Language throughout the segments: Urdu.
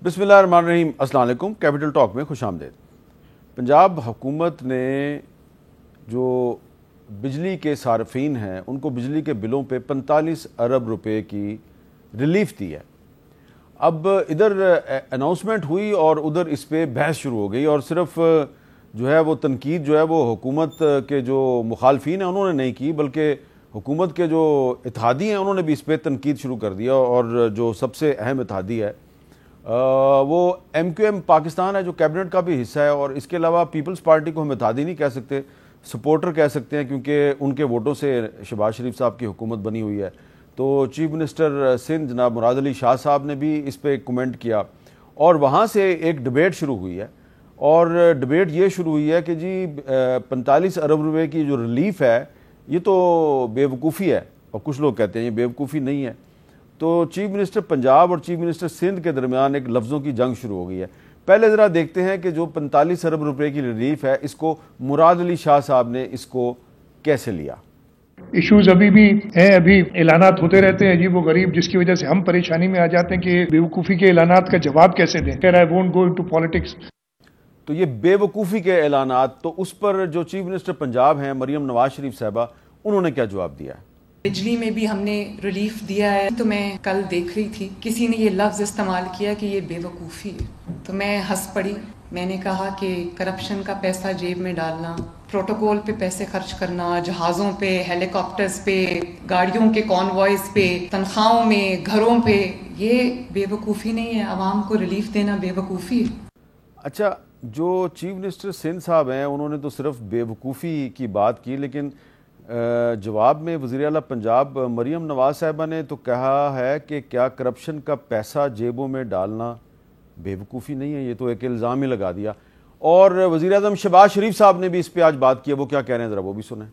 بسم اللہ الرحمن الرحیم. السلام علیکم. کیپٹل ٹاک میں خوش آمدید. پنجاب حکومت نے جو بجلی کے صارفین ہیں ان کو بجلی کے بلوں پہ 45 ارب روپے کی ریلیف دی ہے. اب ادھر اناؤنسمنٹ ہوئی اور ادھر اس پہ بحث شروع ہو گئی، اور صرف جو ہے وہ تنقید جو ہے وہ حکومت کے جو مخالفین ہیں انہوں نے نہیں کی، بلکہ حکومت کے جو اتحادی ہیں انہوں نے بھی اس پہ تنقید شروع کر دیا. اور جو سب سے اہم اتحادی ہے وہ ایم کیو ایم پاکستان ہے، جو کیبنٹ کا بھی حصہ ہے. اور اس کے علاوہ پیپلز پارٹی کو ہم اتحادی نہیں کہہ سکتے، سپورٹر کہہ سکتے ہیں، کیونکہ ان کے ووٹوں سے شہباز شریف صاحب کی حکومت بنی ہوئی ہے. تو چیف منسٹر سندھ جناب مراد علی شاہ صاحب نے بھی اس پہ کمنٹ کیا، اور وہاں سے ایک ڈبیٹ شروع ہوئی ہے. اور ڈبیٹ یہ شروع ہوئی ہے کہ جی 45 ارب روپے کی جو ریلیف ہے یہ تو بے وقوفی ہے، اور کچھ لوگ کہتے ہیں یہ بے وقوفی نہیں ہے. تو چیف منسٹر پنجاب اور چیف منسٹر سندھ کے درمیان ایک لفظوں کی جنگ شروع ہو گئی ہے. پہلے ذرا دیکھتے ہیں کہ جو 45 ارب روپے کی ریلیف ہے اس کو مراد علی شاہ صاحب نے اس کو کیسے لیا. ایشوز ابھی بھی ہیں، ابھی اعلانات ہوتے رہتے ہیں عجیب و غریب، جس کی وجہ سے ہم پریشانی میں آ جاتے ہیں کہ بیوقوفی کے اعلانات کا جواب کیسے دیں. I won't go into politics. تو یہ بے وقوفی کے اعلانات، تو اس پر جو چیف منسٹر پنجاب ہیں مریم نواز شریف صاحبہ، انہوں نے کیا جواب دیا ہے؟ بجلی میں بھی ہم نے ریلیف دیا ہے. تو میں کل دیکھ رہی تھی کسی نے یہ لفظ استعمال کیا کہ یہ بے وقوفی ہے، تو میں ہنس پڑی. میں نے کہا کہ کرپشن کا پیسہ جیب میں ڈالنا، پروٹوکول پہ پیسے خرچ کرنا، جہازوں پہ، ہیلی کاپٹرز پہ، گاڑیوں کے کانوائز پہ، تنخواہوں میں، گھروں پہ، یہ بے وقوفی نہیں ہے. عوام کو ریلیف دینا بے وقوفی ہے. اچھا، جو چیف منسٹر سندھ صاحب ہیں انہوں نے تو صرف بے وقوفی کی بات کی، لیکن جواب میں وزیر اعلیٰ پنجاب مریم نواز صاحبہ نے تو کہا ہے کہ کیا کرپشن کا پیسہ جیبوں میں ڈالنا بے وقوفی نہیں ہے. یہ تو ایک الزام ہی لگا دیا. اور وزیر اعظم شہباز شریف صاحب نے بھی اس پہ آج بات کی ہے، وہ کیا کہہ رہے ہیں ذرا وہ بھی سنیں.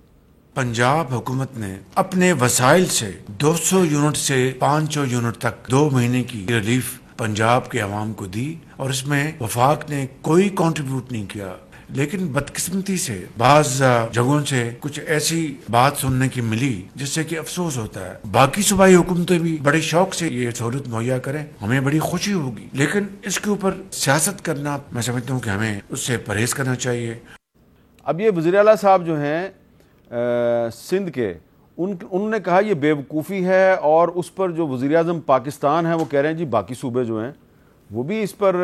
پنجاب حکومت نے اپنے وسائل سے 200 یونٹ سے 500 یونٹ تک 2 مہینے کی ریلیف پنجاب کے عوام کو دی، اور اس میں وفاق نے کوئی کنٹریبیوٹ نہیں کیا. لیکن بدقسمتی سے بعض جگہوں سے کچھ ایسی بات سننے کی ملی جس سے کہ افسوس ہوتا ہے. باقی صوبائی حکومتیں بھی بڑے شوق سے یہ سہولت مہیا کریں، ہمیں بڑی خوشی ہوگی، لیکن اس کے اوپر سیاست کرنا میں سمجھتا ہوں کہ ہمیں اس سے پرہیز کرنا چاہیے. اب یہ وزیر اعلیٰ صاحب جو ہیں سندھ کے، انہوں نے کہا یہ بے وقوفی ہے، اور اس پر جو وزیر اعظم پاکستان ہیں وہ کہہ رہے ہیں جی باقی صوبے جو ہیں وہ بھی اس پر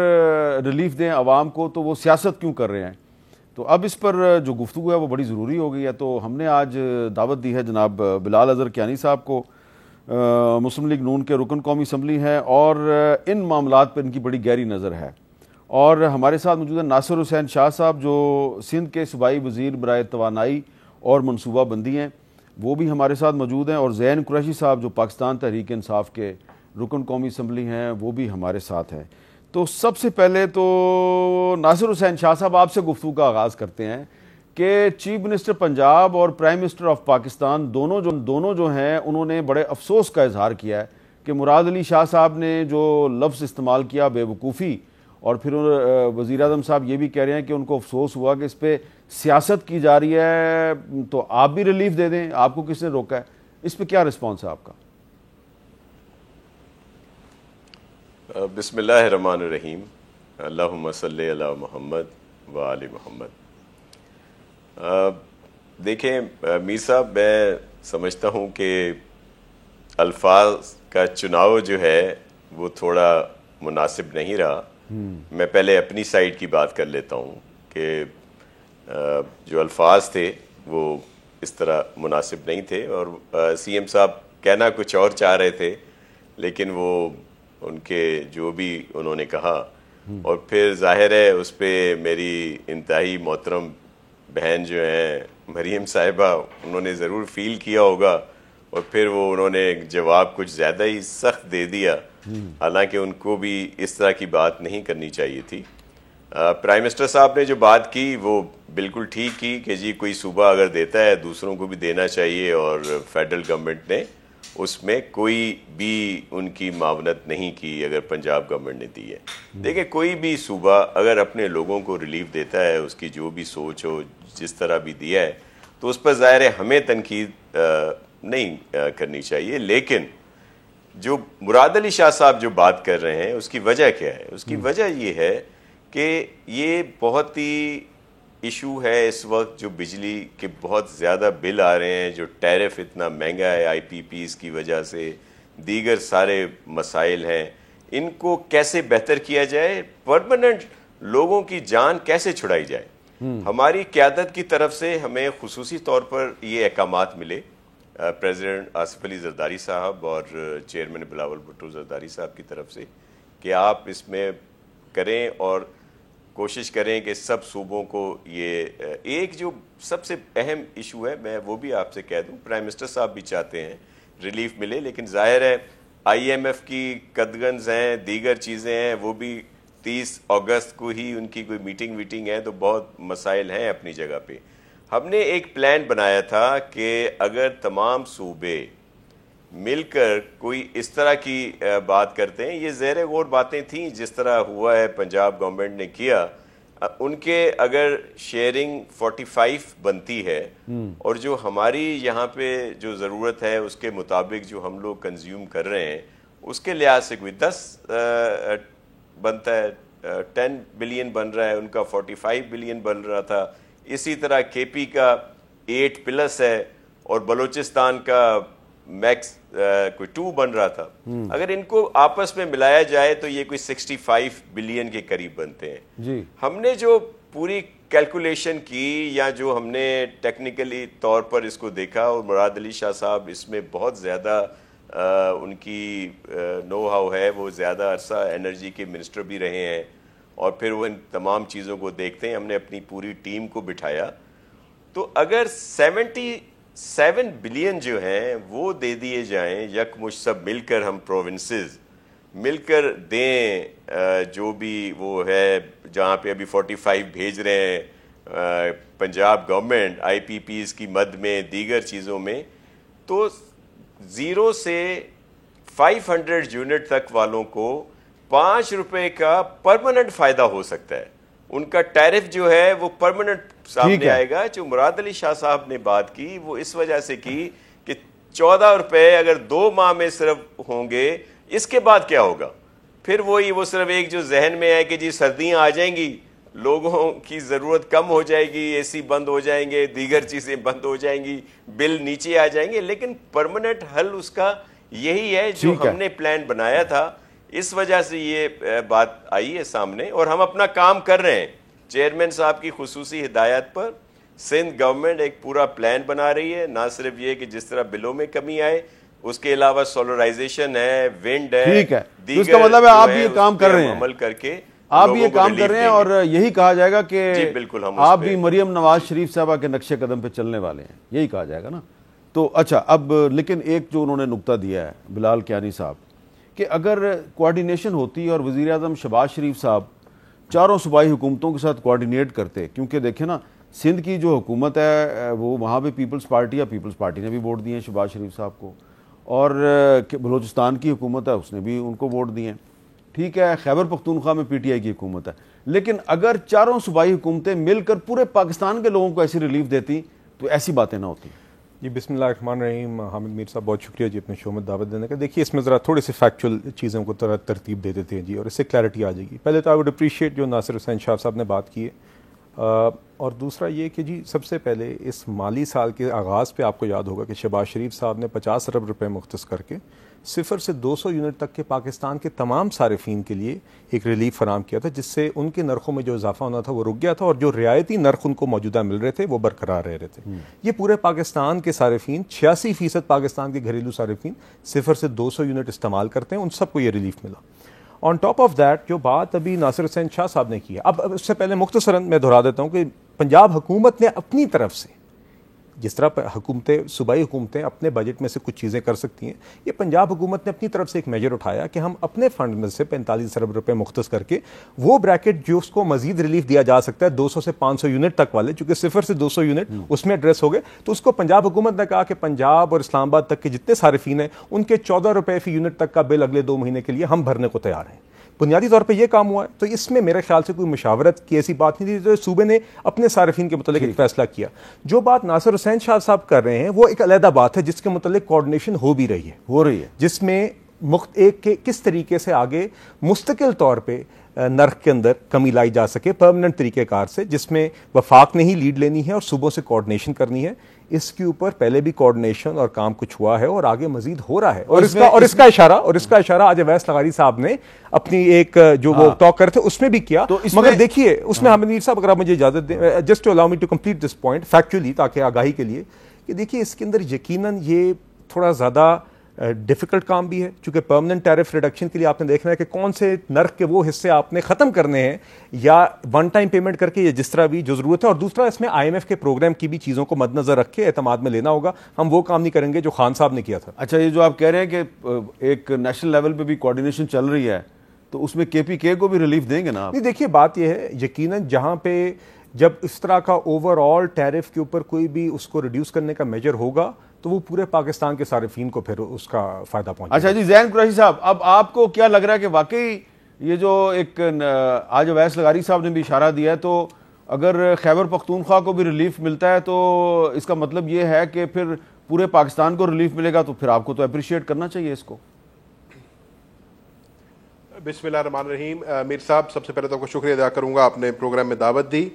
ریلیف دیں عوام کو، تو وہ سیاست کیوں کر رہے ہیں. تو اب اس پر جو گفتگو ہے وہ بڑی ضروری ہو گئی ہے. تو ہم نے آج دعوت دی ہے جناب بلال اظہر کیانی صاحب کو، مسلم لیگ نون کے رکن قومی اسمبلی ہیں، اور ان معاملات پر ان کی بڑی گہری نظر ہے. اور ہمارے ساتھ موجود ہے ناصر حسین شاہ صاحب جو سندھ کے صوبائی وزیر برائے توانائی اور منصوبہ بندی ہیں، وہ بھی ہمارے ساتھ موجود ہیں. اور زین قریشی صاحب جو پاکستان تحریک انصاف کے رکن قومی اسمبلی ہیں وہ بھی ہمارے ساتھ ہیں. تو سب سے پہلے تو ناصر حسین شاہ صاحب آپ سے گفتگو کا آغاز کرتے ہیں کہ چیف منسٹر پنجاب اور پرائم منسٹر آف پاکستان دونوں جو ہیں انہوں نے بڑے افسوس کا اظہار کیا ہے کہ مراد علی شاہ صاحب نے جو لفظ استعمال کیا بے وقوفی، اور پھر وزیر اعظم صاحب یہ بھی کہہ رہے ہیں کہ ان کو افسوس ہوا کہ اس پہ سیاست کی جا رہی ہے، تو آپ بھی ریلیف دے دیں، آپ کو کس نے روکا ہے. اس پہ کیا رسپانس ہے آپ کا؟ بسم اللہ الرحمن الرحیم. اللہم صلی علی محمد و آل محمد. دیکھیں میر صاحب، میں سمجھتا ہوں کہ الفاظ کا چناؤ جو ہے وہ تھوڑا مناسب نہیں رہا. میں پہلے اپنی سائڈ کی بات کر لیتا ہوں کہ جو الفاظ تھے وہ اس طرح مناسب نہیں تھے، اور سی ایم صاحب کہنا کچھ اور چاہ رہے تھے، لیکن وہ ان کے جو بھی انہوں نے کہا، اور پھر ظاہر ہے اس پہ میری انتہائی محترم بہن جو ہیں مریم صاحبہ، انہوں نے ضرور فیل کیا ہوگا، اور پھر وہ انہوں نے جواب کچھ زیادہ ہی سخت دے دیا، حالانکہ ان کو بھی اس طرح کی بات نہیں کرنی چاہیے تھی. پرائم منسٹر صاحب نے جو بات کی وہ بالکل ٹھیک کی کہ جی کوئی صوبہ اگر دیتا ہے دوسروں کو بھی دینا چاہیے، اور فیڈرل گورنمنٹ نے اس میں کوئی بھی ان کی معاونت نہیں کی اگر پنجاب گورنمنٹ نے دی ہے. دیکھیں کوئی بھی صوبہ اگر اپنے لوگوں کو ریلیف دیتا ہے، اس کی جو بھی سوچ ہو جس طرح بھی دیا ہے، تو اس پر ظاہر ہے ہمیں تنقید نہیں کرنی چاہیے. لیکن جو مراد علی شاہ صاحب جو بات کر رہے ہیں اس کی وجہ کیا ہے؟ اس کی وجہ یہ ہے کہ یہ بہت ہی ایشو ہے اس وقت، جو بجلی کے بہت زیادہ بل آ رہے ہیں، جو ٹیرف اتنا مہنگا ہے آئی پی پیز کی وجہ سے، دیگر سارے مسائل ہیں، ان کو کیسے بہتر کیا جائے، پرماننٹ لوگوں کی جان کیسے چھڑائی جائے۔ ہماری قیادت کی طرف سے ہمیں خصوصی طور پر یہ احکامات ملے پریزیڈنٹ آصف علی زرداری صاحب اور چیئرمین بلاول بھٹو زرداری صاحب کی طرف سے کہ آپ اس میں کریں اور کوشش کریں کہ سب صوبوں کو یہ ایک جو سب سے اہم ایشو ہے، میں وہ بھی آپ سے کہہ دوں، پرائم منسٹر صاحب بھی چاہتے ہیں ریلیف ملے، لیکن ظاہر ہے آئی ایم ایف کی قدغنز ہیں، دیگر چیزیں ہیں، وہ بھی 30 اگست کو ہی ان کی کوئی میٹنگ ہے، تو بہت مسائل ہیں اپنی جگہ پہ۔ ہم نے ایک پلان بنایا تھا کہ اگر تمام صوبے مل کر کوئی اس طرح کی بات کرتے ہیں، یہ زیر غور باتیں تھیں جس طرح ہوا ہے پنجاب گورنمنٹ نے کیا، ان کے اگر شیئرنگ 45 بنتی ہے اور جو ہماری یہاں پہ جو ضرورت ہے اس کے مطابق جو ہم لوگ کنزیوم کر رہے ہیں اس کے لحاظ سے کوئی 10 بنتا ہے، 10 بلین بن رہا ہے، ان کا 45 بلین بن رہا تھا، اسی طرح کے پی کا 8 پلس ہے اور بلوچستان کا میکس کوئی 2 بن رہا تھا۔ اگر ان کو آپس میں ملایا جائے تو یہ کوئی 65 بلین کے قریب بنتے ہیں۔ جی ہم نے جو پوری کیلکولیشن کی یا جو ہم نے ٹیکنیکلی طور پر اس کو دیکھا، اور مراد علی شاہ صاحب اس میں بہت زیادہ ان کی نو ہاؤ ہے، وہ زیادہ عرصہ انرجی کے منسٹر بھی رہے ہیں اور پھر وہ ان تمام چیزوں کو دیکھتے ہیں۔ ہم نے اپنی پوری ٹیم کو بٹھایا تو اگر 77 بلین جو ہیں وہ دے دیے جائیں یکمشت، سب مل کر ہم پروونسز مل کر دیں، جو بھی وہ ہے جہاں پہ ابھی 45 بھیج رہے ہیں پنجاب گورنمنٹ آئی پی پیز کی مد میں، دیگر چیزوں میں، تو 0 سے 500 یونٹ تک والوں کو 5 روپے کا پرماننٹ فائدہ ہو سکتا ہے۔ ان کا ٹیرف جو ہے وہ پرماننٹ سامنے آئے گا۔ جو مراد علی شاہ صاحب نے بات کی وہ اس وجہ سے کی کہ 14 روپے اگر 2 ماہ میں صرف ہوں گے، اس کے بعد کیا ہوگا؟ پھر وہ صرف ایک جو ذہن میں ہے کہ جی سردیاں آ جائیں گی، لوگوں کی ضرورت کم ہو جائے گی، اے سی بند ہو جائیں گے، دیگر چیزیں بند ہو جائیں گی، بل نیچے آ جائیں گے، لیکن پرماننٹ حل اس کا یہی ہے جو ہم نے پلان بنایا تھا۔ اس وجہ سے یہ بات آئی ہے سامنے اور ہم اپنا کام کر رہے ہیں۔ چیئرمین صاحب کی خصوصی ہدایت پر سندھ گورنمنٹ ایک پورا پلان بنا رہی ہے، نہ صرف یہ کہ جس طرح بلوں میں کمی آئے، اس کے علاوہ سولرائزیشن ہے، ونڈ ہے، ٹھیک ہے، اس کا مطلب ہے آپ یہ کام کر رہے ہیں، عمل کر کے آپ یہ کام کر رہے ہیں، اور یہی کہا جائے گا کہ بالکل آپ بھی مریم نواز شریف صاحبہ کے نقش قدم پہ چلنے والے ہیں، یہی کہا جائے گا نا۔ تو اچھا، اب لیکن ایک جو انہوں نے نقطہ دیا ہے بلال کیانی صاحب، کہ اگر کوارڈینیشن ہوتی اور وزیر اعظم شہباز شریف صاحب چاروں صوبائی حکومتوں کے ساتھ کوارڈینیٹ کرتے، کیونکہ دیکھیں نا سندھ کی جو حکومت ہے وہ وہاں پہ پیپلز پارٹی نے بھی ووٹ دیے ہیں شہباز شریف صاحب کو، اور بلوچستان کی حکومت ہے اس نے بھی ان کو ووٹ دیے ہیں، ٹھیک ہے، خیبر پختونخوا میں پی ٹی آئی کی حکومت ہے، لیکن اگر چاروں صوبائی حکومتیں مل کر پورے پاکستان کے لوگوں کو ایسی ریلیف دیتی تو ایسی باتیں نہ ہوتی۔ جی بسم اللہ الرحمن الرحیم۔ حامد میر صاحب بہت شکریہ جی اپنے شو میں دعوت دینے کا۔ دیکھیے اس میں ذرا تھوڑے سے فیکچول چیزوں کو ترتیب دے دیتے ہیں جی، اور اس سے کلیئرٹی آ جائے گی۔ پہلے تو آئی وڈ اپریشیٹ جو ناصر حسین شاہ صاحب نے بات کی ہے، اور دوسرا یہ کہ جی سب سے پہلے اس مالی سال کے آغاز پہ آپ کو یاد ہوگا کہ شہباز شریف صاحب نے 50 ارب روپے مختص کر کے 0 سے 200 یونٹ تک کے پاکستان کے تمام صارفین کے لیے ایک ریلیف فراہم کیا تھا، جس سے ان کے نرخوں میں جو اضافہ ہونا تھا وہ رک گیا تھا، اور جو رعایتی نرخ ان کو موجودہ مل رہے تھے وہ برقرار رہ رہے تھے۔ یہ پورے پاکستان کے صارفین، 86% پاکستان کے گھریلو صارفین 0 سے 200 یونٹ استعمال کرتے ہیں، ان سب کو یہ ریلیف ملا۔ آن ٹاپ آف دیٹ جو بات ابھی ناصر حسین شاہ صاحب نے کی ہے، اب اس سے پہلے مختصراً میں دہرا دیتا ہوں کہ پنجاب حکومت نے اپنی طرف سے، جس طرح صوبائی حکومتیں اپنے بجٹ میں سے کچھ چیزیں کر سکتی ہیں، یہ پنجاب حکومت نے اپنی طرف سے ایک میجر اٹھایا کہ ہم اپنے فنڈ میں سے 45 ارب روپے مختص کر کے وہ بریکٹ جو اس کو مزید ریلیف دیا جا سکتا ہے 200 سے 500 یونٹ تک والے، چونکہ 0 سے 200 یونٹ اس میں ایڈریس ہو گئے، تو اس کو پنجاب حکومت نے کہا کہ پنجاب اور اسلام آباد تک کے جتنے صارفین ہیں ان کے 14 روپے فی یونٹ تک کا بل اگلے 2 مہینے کے لیے ہم بھرنے کو تیار ہیں۔ بنیادی طور پہ یہ کام ہوا ہے، تو اس میں میرے خیال سے کوئی مشاورت کی ایسی بات نہیں تھی، جو صوبے نے اپنے صارفین کے متعلق ایک فیصلہ کیا۔ جو بات ناصر حسین شاہ صاحب کر رہے ہیں وہ ایک علیحدہ بات ہے، جس کے متعلق کوارڈینیشن ہو بھی رہی ہے، جس میں کس طریقے سے آگے مستقل طور پہ نرخ کے اندر کمی لائی جا سکے پرماننٹ طریقہ کار سے، جس میں وفاق نے ہی لیڈ لینی ہے اور صوبوں سے کوارڈینیشن کرنی ہے. اس کے اوپر پہلے بھی کوارڈینیشن اور کام کچھ ہوا ہے اور آگے مزید ہو رہا ہے. اور اس کا اشارہ آج اویس لغاری صاحب نے اپنی ایک جو وہ ٹاک کرتے اس میں بھی کیا. مگر دیکھیے اس میں حامد میر صاحب، اگر آپ مجھے اجازت دیں، just to allow me to complete this point factually, تاکہ آگاہی کے لیے، کہ دیکھیے اس کے اندر یقیناً یہ تھوڑا زیادہ ڈیفیکلٹ کام بھی ہے، چونکہ پرماننٹ ٹیرف ریڈکشن کے لیے آپ نے دیکھنا ہے کہ کون سے نرخ کے وہ حصے آپ نے ختم کرنے ہیں، یا ون ٹائم پیمنٹ کر کے، یا جس طرح بھی جو ضرورت ہے. اور دوسرا اس میں IMF کے پروگرام کی بھی چیزوں کو مد نظر رکھ کے اعتماد میں لینا ہوگا. ہم وہ کام نہیں کریں گے جو خان صاحب نے کیا تھا. اچھا، یہ جو آپ کہہ رہے ہیں کہ ایک نیشنل لیول پہ بھی کوارڈینیشن چل رہی ہے، تو اس میں KPK کو بھی ریلیف دیں گے نا آپ؟ نہیں، دیکھیے بات یہ ہے، یقیناً جہاں پہ جب اس طرح کا اوور آل ٹیرف کے اوپر کوئی بھی اس کو ریڈیوس کرنے کا میجر ہوگا تو وہ پورے پاکستان کے صارفین کو پھر اس کا فائدہ پہنچے. اچھا جی، زین قریشی صاحب، اب آپ کو کیا لگ رہا ہے کہ واقعی یہ جو ایک آج اویس لغاری صاحب نے بھی اشارہ دیا ہے، تو اگر خیبر پختونخوا کو بھی ریلیف ملتا ہے تو اس کا مطلب یہ ہے کہ پھر پورے پاکستان کو ریلیف ملے گا، تو پھر آپ کو تو اپریشیٹ کرنا چاہیے اس کو. بسم اللہ الرحمن الرحیم. میر صاحب، سب سے پہلے تو آپ کو شکریہ ادا کروں گا، آپ نے پروگرام میں دعوت دی.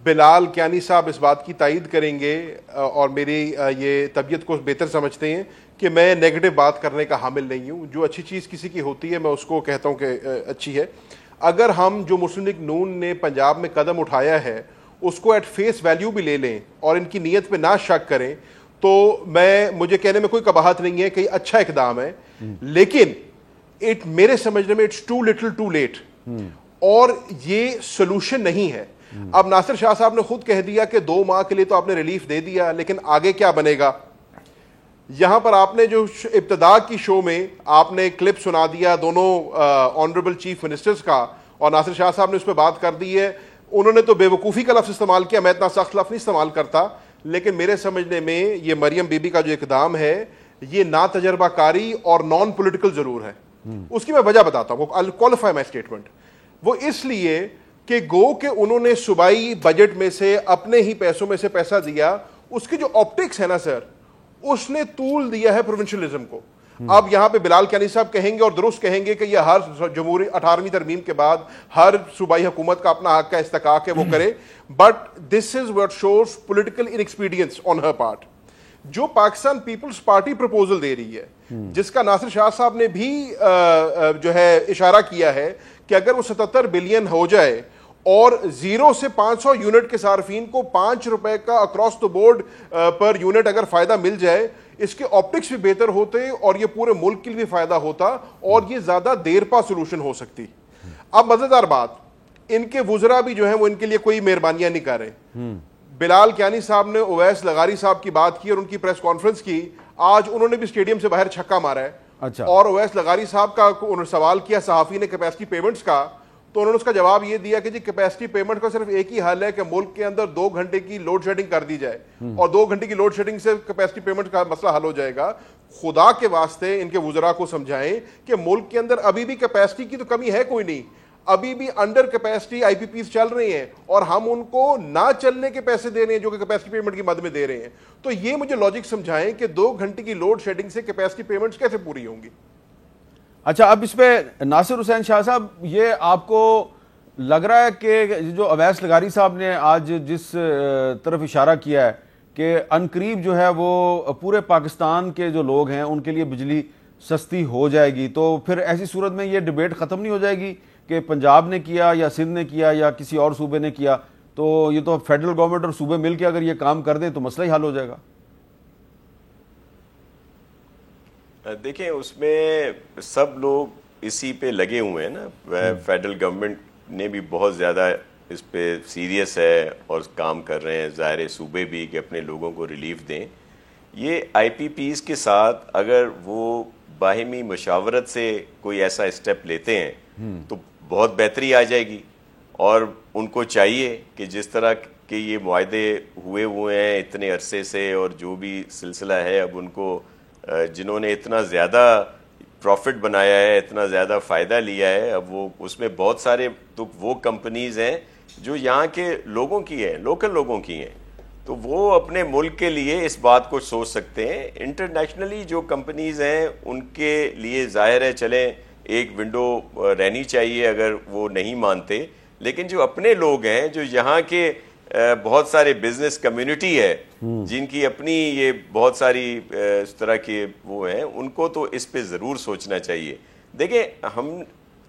بلال کیانی صاحب اس بات کی تائید کریں گے اور میری یہ طبیعت کو بہتر سمجھتے ہیں کہ میں نیگیٹو بات کرنے کا حامل نہیں ہوں. جو اچھی چیز کسی کی ہوتی ہے میں اس کو کہتا ہوں کہ اچھی ہے. اگر ہم جو مسلم لیگ نون نے پنجاب میں قدم اٹھایا ہے اس کو ایٹ فیس ویلیو بھی لے لیں اور ان کی نیت پہ نہ شک کریں تو مجھے کہنے میں کوئی قباحت نہیں ہے کہ یہ اچھا اقدام ہے. لیکن میرے سمجھنے میں it's too little too late, اور یہ سولوشن نہیں ہے. اب ناصر شاہ صاحب نے خود کہہ دیا کہ 2 ماہ کے لیے تو آپ نے ریلیف دے دیا، لیکن آگے کیا بنے گا؟ یہاں پر آپ نے جو ابتدا کی شو میں آپ نے کلپ سنا دیا دونوں آنریبل چیف منسٹرز کا، اور ناصر شاہ صاحب نے اس پہ بات کر دی ہے. انہوں نے تو بے وقوفی کا لفظ استعمال کیا، میں اتنا سخت لفظ نہیں استعمال کرتا، لیکن میرے سمجھنے میں یہ مریم بی بی کا جو اقدام ہے یہ نا تجربہ کاری اور نان پولیٹیکل ضرور ہے. اس کی میں وجہ بتاتا ہوں، I'll qualify my statement. وہ اس لیے کہ گو کہ انہوں نے صوبائی بجٹ میں سے اپنے ہی پیسوں میں سے پیسہ دیا، اس کی جو آپٹکس ہے نا سر، اس نے طول دیا ہے پروونشلزم کو. اب یہاں پہ بلال کیانی صاحب کہیں گے اور درست کہیں گے کہ یہ ہر جمہوری 18ویں ترمیم کے بعد ہر صوبائی حکومت کا اپنا حق کا استحقاق ہے وہ کرے، but this is what shows political inexpedience on her part. جو پاکستان پیپلز پارٹی پروپوزل دے رہی ہے، جس کا ناصر شاہ صاحب نے بھی جو ہے اشارہ کیا ہے کہ اگر وہ 77 بلین ہو جائے اور 0 سے 500 یونٹ کے صارفین کو 5 روپے کا across the board per unit اگر فائدہ مل جائے، اس کے آپٹکس بھی بہتر ہوتے اور یہ پورے ملک کے لیے فائدہ ہوتا اور یہ زیادہ دیر پا سولوشن ہو سکتی. اب مزیدار بات، ان کے وزراء بھی جو ہیں وہ ان کے لیے کوئی مہربانیاں نہیں کر رہے. بلال کیانی صاحب نے اویس لغاری صاحب کی بات کی اور ان کی پریس کانفرنس کی، آج انہوں نے بھی اسٹیڈیم سے باہر چھکا مارا ہے. اچھا. اور اویس لغاری صاحب کا انہوں نے سوال کیا صحافی نے کیپیسٹی پیمنٹس کا، تو انہوں نے اس کا جواب یہ دیا کہ جی کیپیسٹی پیمنٹ کا صرف ایک ہی حل ہے کہ ملک کے اندر 2 گھنٹے کی لوڈ شیڈنگ کر دی جائے، اور 2 گھنٹے کی لوڈ شیڈنگ سے کیپیسٹی پیمنٹ کا مسئلہ حل ہو جائے گا. خدا کے واسطے ان کے وزراء کو سمجھائیں کہ ملک کے اندر ابھی بھی کیپیسٹی کی تو کمی ہے کوئی نہیں، ابھی بھی انڈر کیپیسٹی آئی پی پیز چل رہی ہیں اور ہم ان کو نہ چلنے کے پیسے دے رہے ہیں جو کہ کیپیسٹی پیمنٹ کی مد میں دے رہے ہیں. تو یہ مجھے لاجک سمجھائیں کہ 2 گھنٹے کی لوڈ شیڈنگ سے کیپیسٹی پیمنٹس کیسے پوری ہوں گی؟ اچھا، اب اس پہ ناصر حسین شاہ صاحب، یہ آپ کو لگ رہا ہے کہ جو اویس لغاری صاحب نے آج جس طرف اشارہ کیا ہے کہ عنقریب جو ہے وہ پورے پاکستان کے جو لوگ ہیں ان کے لیے بجلی سستی ہو جائے گی، تو پھر ایسی صورت میں یہ ڈیبیٹ ختم نہیں ہو جائے گی کہ پنجاب نے کیا یا سندھ نے کیا یا کسی اور صوبے نے کیا؟ تو یہ تو فیڈرل گورنمنٹ اور صوبے مل کے اگر یہ کام کر دیں تو مسئلہ ہی حل ہو جائے گا. دیکھیں، اس میں سب لوگ اسی پہ لگے ہوئے ہیں نا. فیڈرل گورنمنٹ نے بھی بہت زیادہ اس پہ سیریس ہے اور کام کر رہے ہیں، ظاہر صوبے بھی کہ اپنے لوگوں کو ریلیف دیں. یہ آئی پی پیز کے ساتھ اگر وہ باہمی مشاورت سے کوئی ایسا اسٹیپ لیتے ہیں تو بہت بہتری آ جائے گی. اور ان کو چاہیے کہ جس طرح کہ یہ معاہدے ہوئے ہیں اتنے عرصے سے، اور جو بھی سلسلہ ہے اب ان کو جنہوں نے اتنا زیادہ پروفٹ بنایا ہے، اتنا زیادہ فائدہ لیا ہے، اب وہ اس میں بہت سارے تو وہ کمپنیز ہیں جو یہاں کے لوگوں کی ہیں، لوکل لوگوں کی ہیں. تو وہ اپنے ملک کے لیے اس بات کو سوچ سکتے ہیں. انٹرنیشنلی جو کمپنیز ہیں ان کے لیے ظاہر ہے چلیں ایک ونڈو رہنی چاہیے اگر وہ نہیں مانتے, لیکن جو اپنے لوگ ہیں, جو یہاں کے بہت سارے بزنس کمیونٹی ہے جن کی اپنی یہ بہت ساری اس طرح کے وہ ہیں, ان کو تو اس پہ ضرور سوچنا چاہیے. دیکھیں ہم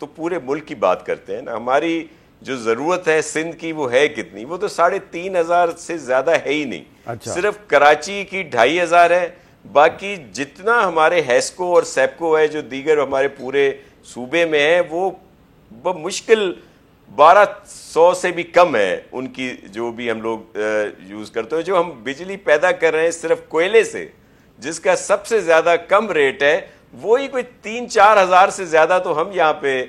تو پورے ملک کی بات کرتے ہیں نا, ہماری جو ضرورت ہے سندھ کی وہ ہے کتنی, وہ تو 3,500 سے زیادہ ہے ہی نہیں. صرف کراچی کی 2,500 ہے, باقی جتنا ہمارے ہیسکو اور سیپکو ہے جو دیگر ہمارے پورے صوبے میں ہے وہ مشکل 1,200 سے بھی کم ہے ان کی جو بھی ہم لوگ یوز کرتے ہیں. جو ہم بجلی پیدا کر رہے ہیں صرف کوئلے سے, جس کا سب سے زیادہ کم ریٹ ہے, وہی کوئی 3-4 ہزار سے زیادہ تو ہم یہاں پہ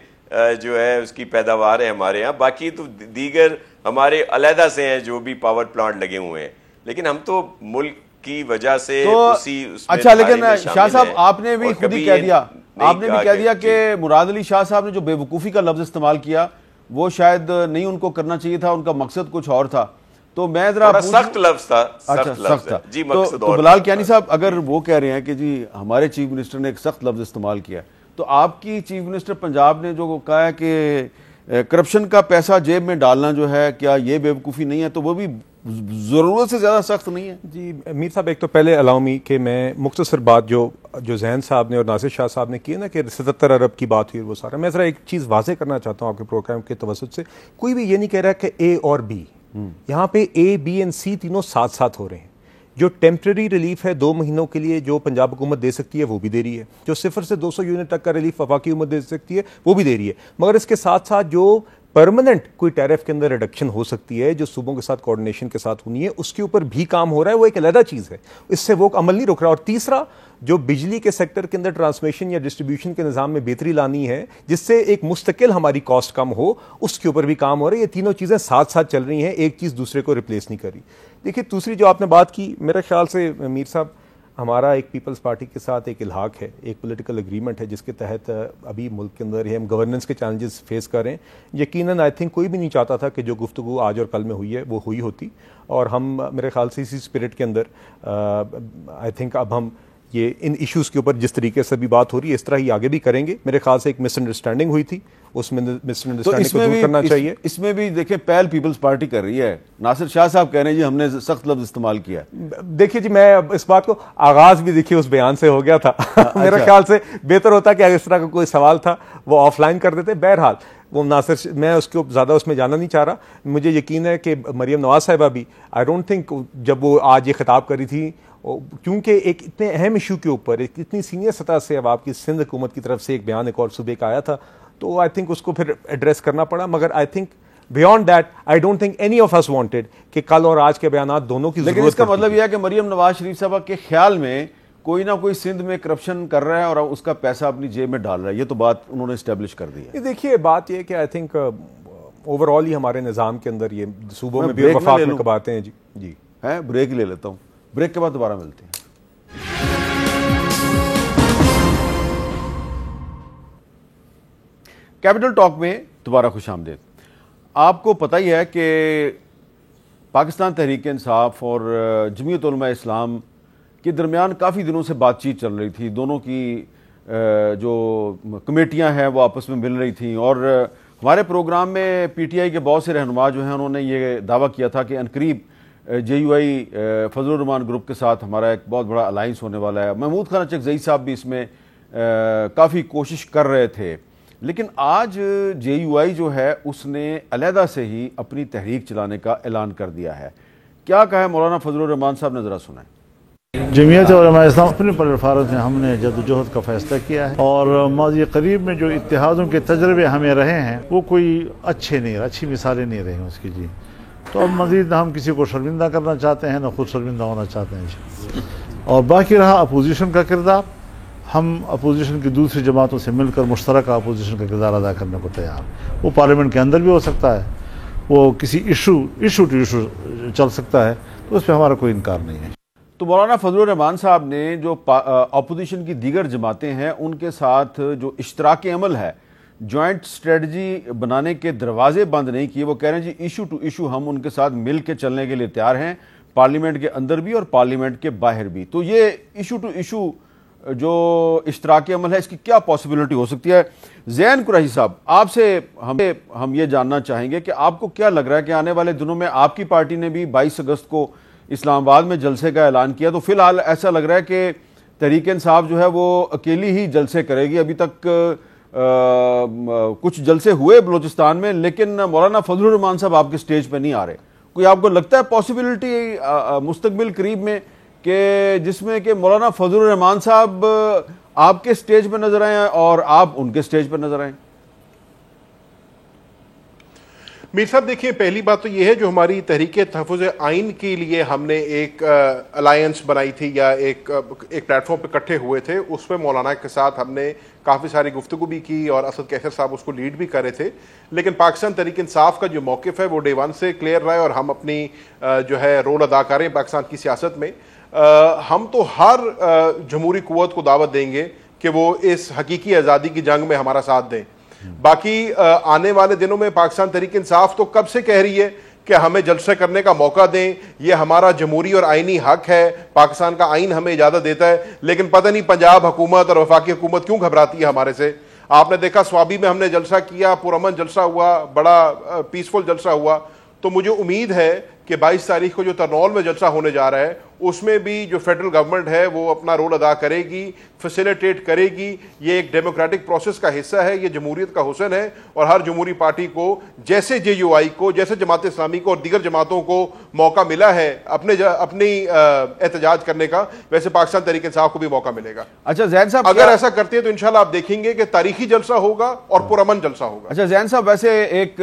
جو ہے اس کی پیداوار ہے ہمارے یہاں. باقی تو دیگر ہمارے علیحدہ سے ہیں جو بھی پاور پلانٹ لگے ہوئے ہیں, لیکن ہم تو ملک کی وجہ سے اسی اچھا. لیکن شاہ صاحب آپ نے بھی خود ہی کہہ دیا کہ مراد علی شاہ صاحب نے جو بے وقوفی کا لفظ استعمال کیا وہ شاید نہیں ان کو کرنا چاہیے تھا, ان کا مقصد کچھ اور تھا. تو میں ذرا سخت لفظ تھا. سخت تھا جی. تو بلال کیانی صاحب اگر وہ کہہ رہے ہیں کہ جی ہمارے چیف منسٹر نے ایک سخت لفظ استعمال کیا, تو آپ کی چیف منسٹر پنجاب نے جو کہا ہے کہ کرپشن کا پیسہ جیب میں ڈالنا جو ہے, کیا یہ بے وقوفی نہیں ہے؟ تو وہ بھی ضرورت سے زیادہ سخت نہیں ہے. جی میر صاحب, ایک تو پہلے الاؤمی کہ میں مختصر بات جو ذہن صاحب نے اور ناصر شاہ صاحب نے کی نا کہ 77 ارب کی بات ہوئی, وہ سارا میں ذرا ایک چیز واضح کرنا چاہتا ہوں آپ کے پروگرام کے توسط سے. کوئی بھی یہ نہیں کہہ رہا کہ اے اور بی, یہاں پہ اے بی اینڈ سی تینوں ساتھ ساتھ ہو رہے ہیں. جو ٹیمپرری ریلیف ہے 2 مہینوں کے لیے جو پنجاب حکومت دے سکتی ہے وہ بھی دے رہی ہے, جو 0 سے 200 یونٹ تک کا ریلیف وفاقی حکومت دے سکتی ہے وہ بھی دے رہی ہے, مگر اس کے ساتھ ساتھ جو پرماننٹ کوئی ٹیرف کے اندر ریڈکشن ہو سکتی ہے جو صوبوں کے ساتھ کوارڈینیشن کے ساتھ ہونی ہے, اس کے اوپر بھی کام ہو رہا ہے. وہ ایک علیحدہ چیز ہے, اس سے وہ عمل نہیں رک رہا. اور تیسرا, جو بجلی کے سیکٹر کے اندر ٹرانسمیشن یا ڈسٹریبیوشن کے نظام میں بہتری لانی ہے جس سے ایک مستقل ہماری کاسٹ کم ہو, اس کے اوپر بھی کام ہو رہا ہے. یہ تینوں چیزیں ساتھ ساتھ چل رہی ہیں, ایک چیز دوسرے کو ریپلیس نہیں کر رہی. دیکھیے دوسری جو آپ نے بات کی, میرے خیال سے میر صاحب ہمارا ایک پیپلز پارٹی کے ساتھ ایک الحاق ہے, ایک پولیٹیکل اگریمنٹ ہے جس کے تحت ابھی ملک کے اندر ہم گورننس کے چیلنجز فیس کر رہے ہیں. یقیناً آئی تھنک کوئی بھی نہیں چاہتا تھا کہ جو گفتگو آج اور کل میں ہوئی ہے وہ ہوئی ہوتی, اور ہم میرے خیال سے اسی اسپرٹ کے اندر آئی تھنک اب ہم یہ ان ایشوز کے اوپر جس طریقے سے بھی بات ہو رہی ہے اس طرح ہی آگے بھی کریں گے. میرے خیال سے ایک مس انڈرسٹینڈنگ ہوئی تھی, اس میں مس انڈرسٹینڈنگ کو دور کرنا چاہیے. اس میں بھی دیکھیں پہل پیپلز پارٹی کر رہی ہے. ناصر شاہ صاحب کہہ رہے ہیں جی ہم نے سخت لفظ استعمال کیا. دیکھیے جی میں اس بات کو آغاز بھی دیکھیے اس بیان سے ہو گیا تھا. میرے خیال سے بہتر ہوتا کہ اگر اس طرح کا کوئی سوال تھا وہ آف لائن کر دیتے. بہرحال وہ ناصر, میں اس کو زیادہ اس میں جانا نہیں چاہ رہا. مجھے یقین ہے کہ مریم نواز صاحبہ بھی آئی ڈونٹ تھنک جب وہ آج یہ خطاب کری تھی, کیونکہ ایک اتنے اہم ایشو کے اوپر ایک اتنی سینئر سطح سے اب آپ کی سندھ حکومت کی طرف سے ایک بیان ایک اور صوبے کا آیا تھا, تو آئی تھنک اس کو پھر ایڈریس کرنا پڑا. مگر I think beyond that I don't think any of us wanted کہ کل اور آج کے بیانات دونوں کی ضرورت. لیکن اس کا مطلب یہ ہے کہ مریم نواز شریف صاحبہ کے خیال میں کوئی نہ کوئی سندھ میں کرپشن کر رہا ہے اور اس کا پیسہ اپنی جیب میں ڈال رہا ہے. یہ تو بات انہوں نے اسٹیبلش کر دی ہے. دیکھیے بات یہ کہ آئی تھنک اوور آل ہی ہمارے نظام کے اندر یہ صوبوں میں بھی وفاق میں کباتے ہیں. جی ہے, بریک لے لیتا ہوں, بریک کے بعد دوبارہ ملتے ہیں. کیپٹل ٹاک میں دوبارہ خوش آمدید. آپ کو پتہ ہی ہے کہ پاکستان تحریک انصاف اور جمعیت علماء اسلام کے درمیان کافی دنوں سے بات چیت چل رہی تھی. دونوں کی جو کمیٹیاں ہیں وہ آپس میں مل رہی تھیں, اور ہمارے پروگرام میں پی ٹی آئی کے بہت سے رہنما جو ہیں انہوں نے یہ دعویٰ کیا تھا کہ عنقریب جے you I Fazal Rahman group کے ساتھ ہمارا ایک بہت بڑا الائنس ہونے والا ہے. محمود خان اچکزئی صاحب بھی اس میں کافی کوشش کر رہے تھے, لیکن آج جے یو آئی جو ہے اس نے علیحدہ سے ہی اپنی تحریک چلانے کا اعلان کر دیا ہے. کیا کہا ہے مولانا فضل الرحمان صاحب نے, ذرا سنائیں. جمعیت علماء اسلام اپنے پلیٹفارم میں ہم نے جدوجہد کا فیصلہ کیا ہے, اور ماضی قریب میں جو اتحادوں کے تجربے ہمیں رہے ہیں وہ کوئی اچھی مثالیں نہیں رہی اس کی. جی تو اب مزید نہ ہم کسی کو شرمندہ کرنا چاہتے ہیں نہ خود شرمندہ ہونا چاہتے ہیں. اور باقی رہا اپوزیشن کا کردار, ہم اپوزیشن کی دوسری جماعتوں سے مل کر مشترکہ اپوزیشن کا کردار ادا کرنے کو تیار. وہ پارلیمنٹ کے اندر بھی ہو سکتا ہے, وہ کسی ایشو ٹو ایشو چل سکتا ہے, تو اس پہ ہمارا کوئی انکار نہیں ہے. تو مولانا فضل الرحمان صاحب نے جو اپوزیشن کی دیگر جماعتیں ہیں ان کے ساتھ جو اشتراک عمل ہے, جوائنٹ اسٹریٹجی بنانے کے دروازے بند نہیں کیے. وہ کہہ رہے ہیں جی ایشو ٹو ایشو ہم ان کے ساتھ مل کے چلنے کے لیے تیار ہیں. پارلیمنٹ کے اندر بھی اور پارلیمنٹ کے باہر بھی. تو یہ ایشو ٹو ایشو جو اشتراک عمل ہے اس کی کیا پاسبلٹی ہو سکتی ہے؟ زین قریشی صاحب, آپ سے ہم یہ جاننا چاہیں گے کہ آپ کو کیا لگ رہا ہے کہ آنے والے دنوں میں آپ کی پارٹی نے بھی 22 اگست کو اسلام آباد میں جلسے کا اعلان کیا, تو فی الحال ایسا لگ رہا ہے کہ تحریک انصاف جو ہے وہ اکیلی ہی جلسے کرے گی. ابھی تک کچھ جلسے ہوئے بلوچستان میں, لیکن مولانا فضل الرحمان صاحب آپ کے سٹیج پہ نہیں آ رہے. کوئی آپ کو لگتا ہے پاسبلٹی مستقبل قریب میں کہ جس میں کہ مولانا فضل الرحمان صاحب آپ کے سٹیج پہ نظر آئیں اور آپ ان کے سٹیج پہ نظر آئیں؟ میر صاحب دیکھیں, پہلی بات تو یہ ہے جو ہماری تحریک تحفظ آئین کے لیے ہم نے ایک الائنس بنائی تھی یا ایک پلیٹ فارم پہ اکٹھے ہوئے تھے, اس پہ مولانا کے ساتھ ہم نے کافی ساری گفتگو بھی کی اور اسد کیسر صاحب اس کو لیڈ بھی کر رہے تھے. لیکن پاکستان تحریک انصاف کا جو موقف ہے وہ ڈے ون سے کلیئر رہا ہے اور ہم اپنی جو ہے رول ادا کر رہے ہیں پاکستان کی سیاست میں. ہم تو ہر جمہوری قوت کو دعوت دیں گے کہ وہ اس حقیقی آزادی کی جنگ میں ہمارا ساتھ دیں. باقی آنے والے دنوں میں پاکستان تحریک انصاف تو کب سے کہہ رہی ہے کہ ہمیں جلسے کرنے کا موقع دیں, یہ ہمارا جمہوری اور آئینی حق ہے, پاکستان کا آئین ہمیں اجازت دیتا ہے. لیکن پتہ نہیں پنجاب حکومت اور وفاقی حکومت کیوں گھبراتی ہے ہمارے سے. آپ نے دیکھا سوابی میں ہم نے جلسہ کیا, پرامن جلسہ ہوا, بڑا پیسفل جلسہ ہوا. تو مجھے امید ہے کہ 22 تاریخ کو جو ترنول میں جلسہ ہونے جا رہا ہے اس میں بھی جو فیڈرل گورنمنٹ ہے وہ اپنا رول ادا کرے گی, فیسیلیٹیٹ کرے گی. یہ ایک ڈیموکریٹک پروسیس کا حصہ ہے, یہ جمہوریت کا حسن ہے, اور ہر جمہوری پارٹی کو جیسے JUI کو, جیسے جماعت اسلامی کو اور دیگر جماعتوں کو موقع ملا ہے اپنی احتجاج کرنے کا, ویسے پاکستان تحریک انصاف کو بھی موقع ملے گا. اچھا زین صاحب, اگر ایسا کرتے ہیں تو انشاءاللہ آپ دیکھیں گے کہ تاریخی جلسہ ہوگا اور پرامن جلسہ ہوگا. اچھا زین صاحب, ویسے ایک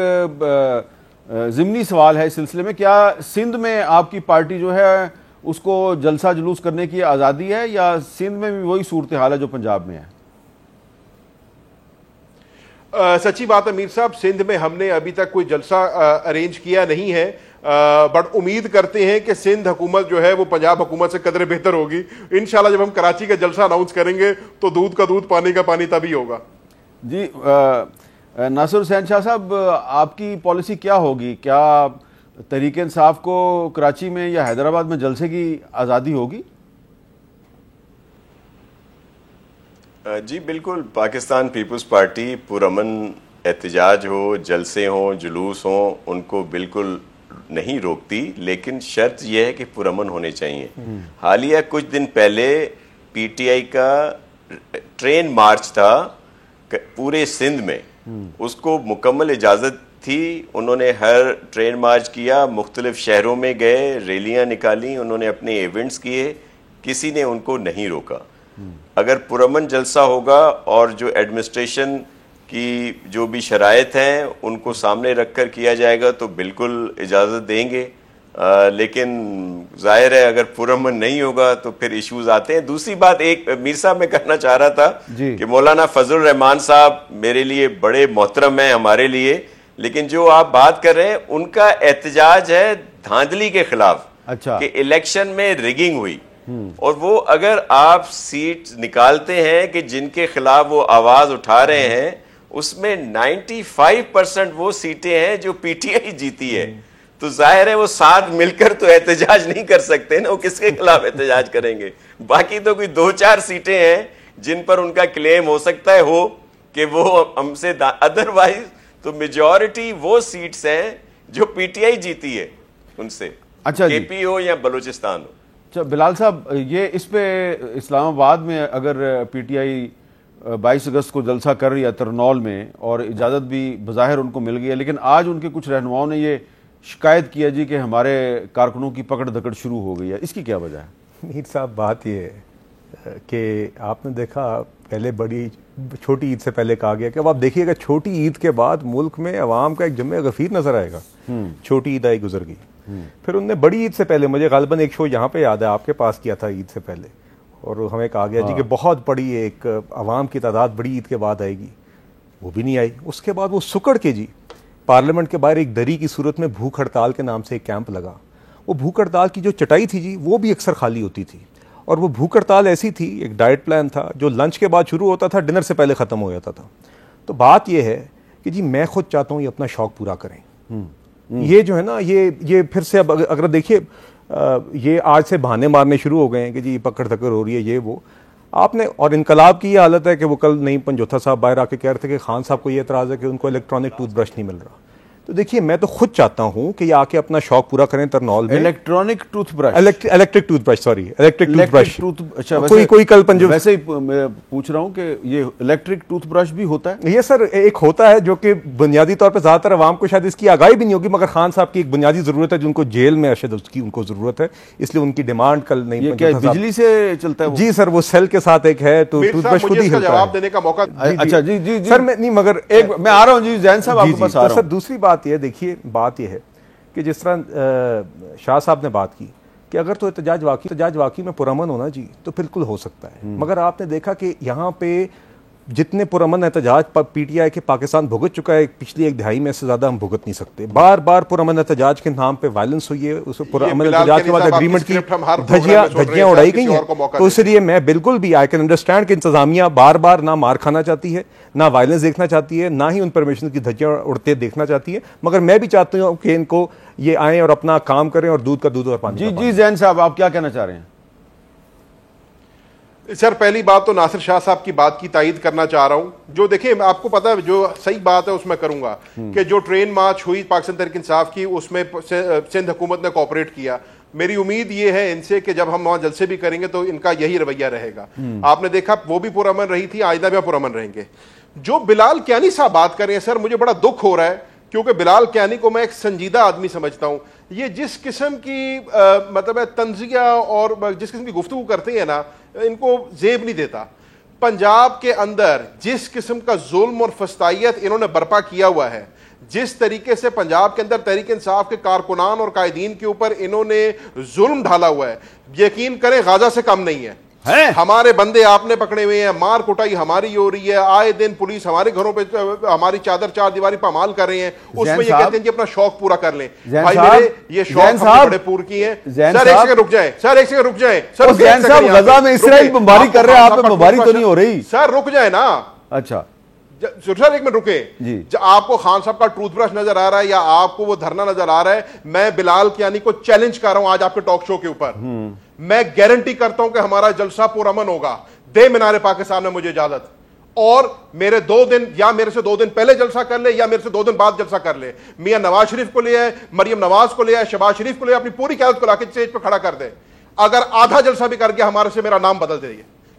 ضمنی سوال ہے اس سلسلے میں, کیا سندھ میں آپ کی پارٹی جو ہے اس کو جلسہ جلوس کرنے کی آزادی ہے یا سندھ میں بھی وہی صورتحال ہے جو پنجاب میں ہے؟ سچی بات ہے میر صاحب, سندھ میں ہم نے ابھی تک کوئی جلسہ ارینج کیا نہیں ہے, بٹ امید کرتے ہیں کہ سندھ حکومت جو ہے وہ پنجاب حکومت سے قدرے بہتر ہوگی. انشاءاللہ جب ہم کراچی کا جلسہ اناؤنس کریں گے تو دودھ کا دودھ پانی کا پانی تبھی ہوگا. جی ناصر حسین شاہ صاحب, آپ کی پالیسی کیا ہوگی؟ کیا تحریک انصاف کو کراچی میں یا حیدرآباد میں جلسے کی آزادی ہوگی؟ جی بالکل, پاکستان پیپلز پارٹی پرامن احتجاج ہو, جلسے ہوں, جلوس ہوں, ان کو بالکل نہیں روکتی, لیکن شرط یہ ہے کہ پرامن ہونے چاہیے. حالیہ کچھ دن پہلے PTI کا ٹرین مارچ تھا پورے سندھ میں, اس کو مکمل اجازت تھی. انہوں نے ہر ٹرین مارچ کیا, مختلف شہروں میں گئے, ریلیاں نکالیں, انہوں نے اپنے ایونٹس کیے, کسی نے ان کو نہیں روکا. اگر پرامن جلسہ ہوگا اور جو ایڈمنسٹریشن کی جو بھی شرائط ہیں ان کو سامنے رکھ کر کیا جائے گا تو بالکل اجازت دیں گے. لیکن ظاہر ہے اگر پرامن نہیں ہوگا تو پھر ایشوز آتے ہیں. دوسری بات ایک میر صاحب میں کرنا چاہ رہا تھا کہ مولانا فضل الرحمان صاحب میرے لیے بڑے محترم ہیں ہمارے لیے, لیکن جو آپ بات کر رہے ہیں ان کا احتجاج ہے دھاندلی کے خلاف. اچھا, کہ الیکشن میں ریگنگ ہوئی, اور وہ اگر آپ سیٹ نکالتے ہیں کہ جن کے خلاف وہ آواز اٹھا رہے ہیں اس میں 95% وہ سیٹیں ہیں جو PTI جیتی ہے, تو ظاہر ہے وہ ساتھ مل کر تو احتجاج نہیں کر سکتے نا, وہ کس کے خلاف احتجاج کریں گے؟ باقی تو کوئی 2-4 سیٹیں ہیں جن پر ان کا کلیم ہو سکتا ہے ہو کہ وہ ہم سے, ادروائز تو میجورٹی وہ سیٹس ہیں جو PTI جیتی ہے ان سے, اچھا KP ہو یا بلوچستان ہو. اچھا بلال صاحب, یہ اس پہ اسلام آباد میں اگر PTI 22 اگست کو جلسہ کر رہی ہے ترنول میں, اور اجازت بھی بظاہر ان کو مل گئی ہے, لیکن آج ان کے کچھ رہنماؤں نے یہ شکایت کیا جی کہ ہمارے کارکنوں کی پکڑ دھکڑ شروع ہو گئی ہے, اس کی کیا وجہ ہے؟ میر صاحب بات یہ ہے کہ آپ نے دیکھا پہلے بڑی چھوٹی عید سے پہلے کہا گیا کہ اب آپ دیکھیے گا چھوٹی عید کے بعد ملک میں عوام کا ایک جمع غفیر نظر آئے گا. چھوٹی عید آئی گزر گئی, پھر انہوں نے بڑی عید سے پہلے, مجھے غالباً ایک شو یہاں پہ یاد ہے آپ کے پاس کیا تھا عید سے پہلے, اور ہمیں کہا گیا جی کہ بہت بڑی ایک عوام کی تعداد بڑی عید کے بعد آئے گی, وہ بھی نہیں آئی. اس کے بعد وہ سکڑ کے جی پارلیمنٹ کے باہر ایک دری کی صورت میں بھوک ہڑتال کے نام سے ایک کیمپ لگا. وہ بھوک ہڑتال کی جو چٹائی تھی جی وہ بھی اکثر خالی ہوتی تھی, اور وہ بھوک ہڑتال ایسی تھی, ایک ڈائٹ پلان تھا جو لنچ کے بعد شروع ہوتا تھا, ڈنر سے پہلے ختم ہو جاتا تھا. تو بات یہ ہے کہ جی میں خود چاہتا ہوں یہ اپنا شوق پورا کریں. یہ جو ہے نا یہ پھر سے اب اگر دیکھیے یہ آج سے بہانے مارنے شروع ہو گئے ہیں کہ جی پکڑ دھکڑ ہو رہی ہے یہ وہ. آپ نے, اور انقلاب کی یہ حالت ہے کہ وہ کل نعیم پنجوتھا صاحب باہر آ کے کہہ رہے تھے کہ خان صاحب کو یہ اعتراض ہے کہ ان کو الیکٹرانک ٹوتھ برش نہیں مل رہا. تو دیکھیے میں تو خود چاہتا ہوں کہ یہ آ کے اپنا شوق پورا کریں ترنول میں. Electronic tooth brush, electric tooth brush, sorry electric tooth brush. اچھا کوئی کل ویسے ہی میں پوچھ رہا ہوں کہ یہ الیکٹرک ٹوتھ برش بھی ہوتا ہے؟ یہ سر ایک ہوتا ہے جو کہ بنیادی طور پہ زیادہ تر عوام کو شاید اس کی آگاہی بھی نہیں ہوگی, مگر خان صاحب کی ایک بنیادی ضرورت ہے جو ان کو جیل میں ارشد اس کی ان کو ضرورت ہے, اس لیے ان کی ڈیمانڈ کل نہیں. کیا بجلی سے چلتا ہے؟ جی سر, وہ سیل کے ساتھ ایک ہے تو ٹوتھ برش خود ہی ہلتا ہے. جواب دینے کا موقع. اچھا جی جی سر میں نہیں, مگر ایک میں آ رہا ہوں جی زین صاحب آپ کے پاس آ رہا ہوں. سر دوسری بات یہ دیکھیے, بات یہ ہے کہ جس طرح شاہ صاحب نے بات کی کہ اگر تو احتجاج واقعی میں پرامن ہونا جی تو بالکل ہو سکتا ہے, مگر آپ نے دیکھا کہ یہاں پہ جتنے پرامن احتجاج پی ٹی آئی کے پاکستان بھگت چکا ہے پچھلی ایک دہائی میں, سے زیادہ ہم بھگت نہیں سکتے. بار بار پرامن احتجاج کے نام پہ وائلنس ہوئی ہے, اس پرامن احتجاج کے بعد اگریمنٹ کی دھجیاں اڑائی گئی ہیں. تو اس لیے میں بالکل بھی آئی کین انڈرسٹینڈ کہ انتظامیہ بار بار نہ مار کھانا چاہتی ہے, نہ وائلنس دیکھنا چاہتی ہے, نہ ہی ان پرمیشن کی دھجیاں اڑتے دیکھنا چاہتی ہے, مگر میں بھی چاہتا ہوں کہ ان کو یہ آئیں اور اپنا کام کریں اور دودھ کا دودھ اور پانی. جی زین صاحب آپ کیا کہنا چاہ رہے ہیں؟ سر پہلی بات تو ناصر شاہ صاحب کی بات کی تائید کرنا چاہ رہا ہوں. جو دیکھیں آپ کو پتا ہے جو صحیح بات ہے اس میں کروں گا کہ جو ٹرین مارچ ہوئی پاکستان تحریک انصاف کی اس میں سندھ حکومت نے کوآپریٹ کیا. میری امید یہ ہے ان سے کہ جب ہم وہاں جلسے بھی کریں گے تو ان کا یہی رویہ رہے گا. آپ نے دیکھا وہ بھی پرامن رہی تھی, آئندہ بھی پرامن رہیں گے. جو بلال کیانی صاحب بات کر رہے ہیں سر, مجھے بڑا دکھ ہو رہا ہے کیونکہ بلال کیانی کو میں ایک سنجیدہ آدمی سمجھتا ہوں. یہ جس قسم کی مطلب ہے تنزیہ اور جس قسم کی گفتگو کرتے ہیں نا, ان کو زیب نہیں دیتا. پنجاب کے اندر جس قسم کا ظلم اور فسطائیت انہوں نے برپا کیا ہوا ہے, جس طریقے سے پنجاب کے اندر تحریک انصاف کے کارکنان اور قائدین کے اوپر انہوں نے ظلم ڈھالا ہوا ہے, یقین کریں غازہ سے کم نہیں ہے. ہمارے بندے آپ نے پکڑے ہوئے ہیں, مار کٹائی ہماری ہو رہی ہے, آئے دن پولیس ہمارے گھروں پہ ہماری چادر چار دیواری پامال کر رہے ہیں. اس میں یہ کہتے ہیں کہ اپنا شوق پورا کر لیں. بھائی میرے یہ شوق ہم نے بڑے پور کیے ہیں. سر ایک سیکنڈ رک جائیں, سر ایک سیکنڈ رک جائیں. سر زین صاحب غزہ میں اسرائیل بمباری کر رہے ہیں, آپ پہ بمباری تو نہیں ہو رہی. سر رک جائیں نا. اچھا سر ایک منٹ رکیں. آپ کو خان صاحب کا ٹوتھ برش نظر آ رہا ہے یا آپ کو وہ دھرنا نظر آ رہا ہے, میں بلال کیانی کو چیلنج کر رہا ہوں آج آپ کے ٹاک شو کے اوپر. میں گارنٹی کرتا ہوں کہ ہمارا جلسہ پرامن ہوگا. دے مینار پاکستان میں مجھے اجازت, اور میرے 2 دن یا میرے سے 2 دن پہلے جلسہ کر لے یا میرے سے 2 دن بعد جلسہ کر لے. میاں نواز شریف کو لے آئے, مریم نواز کو لے آئے, شہباز شریف کو لے آئے, اپنی پوری قیادت کو لا کے اسٹیج پہ کھڑا کر دے. اگر آدھا جلسہ بھی کر گیا ہمارے سے میرا نام بدل دے.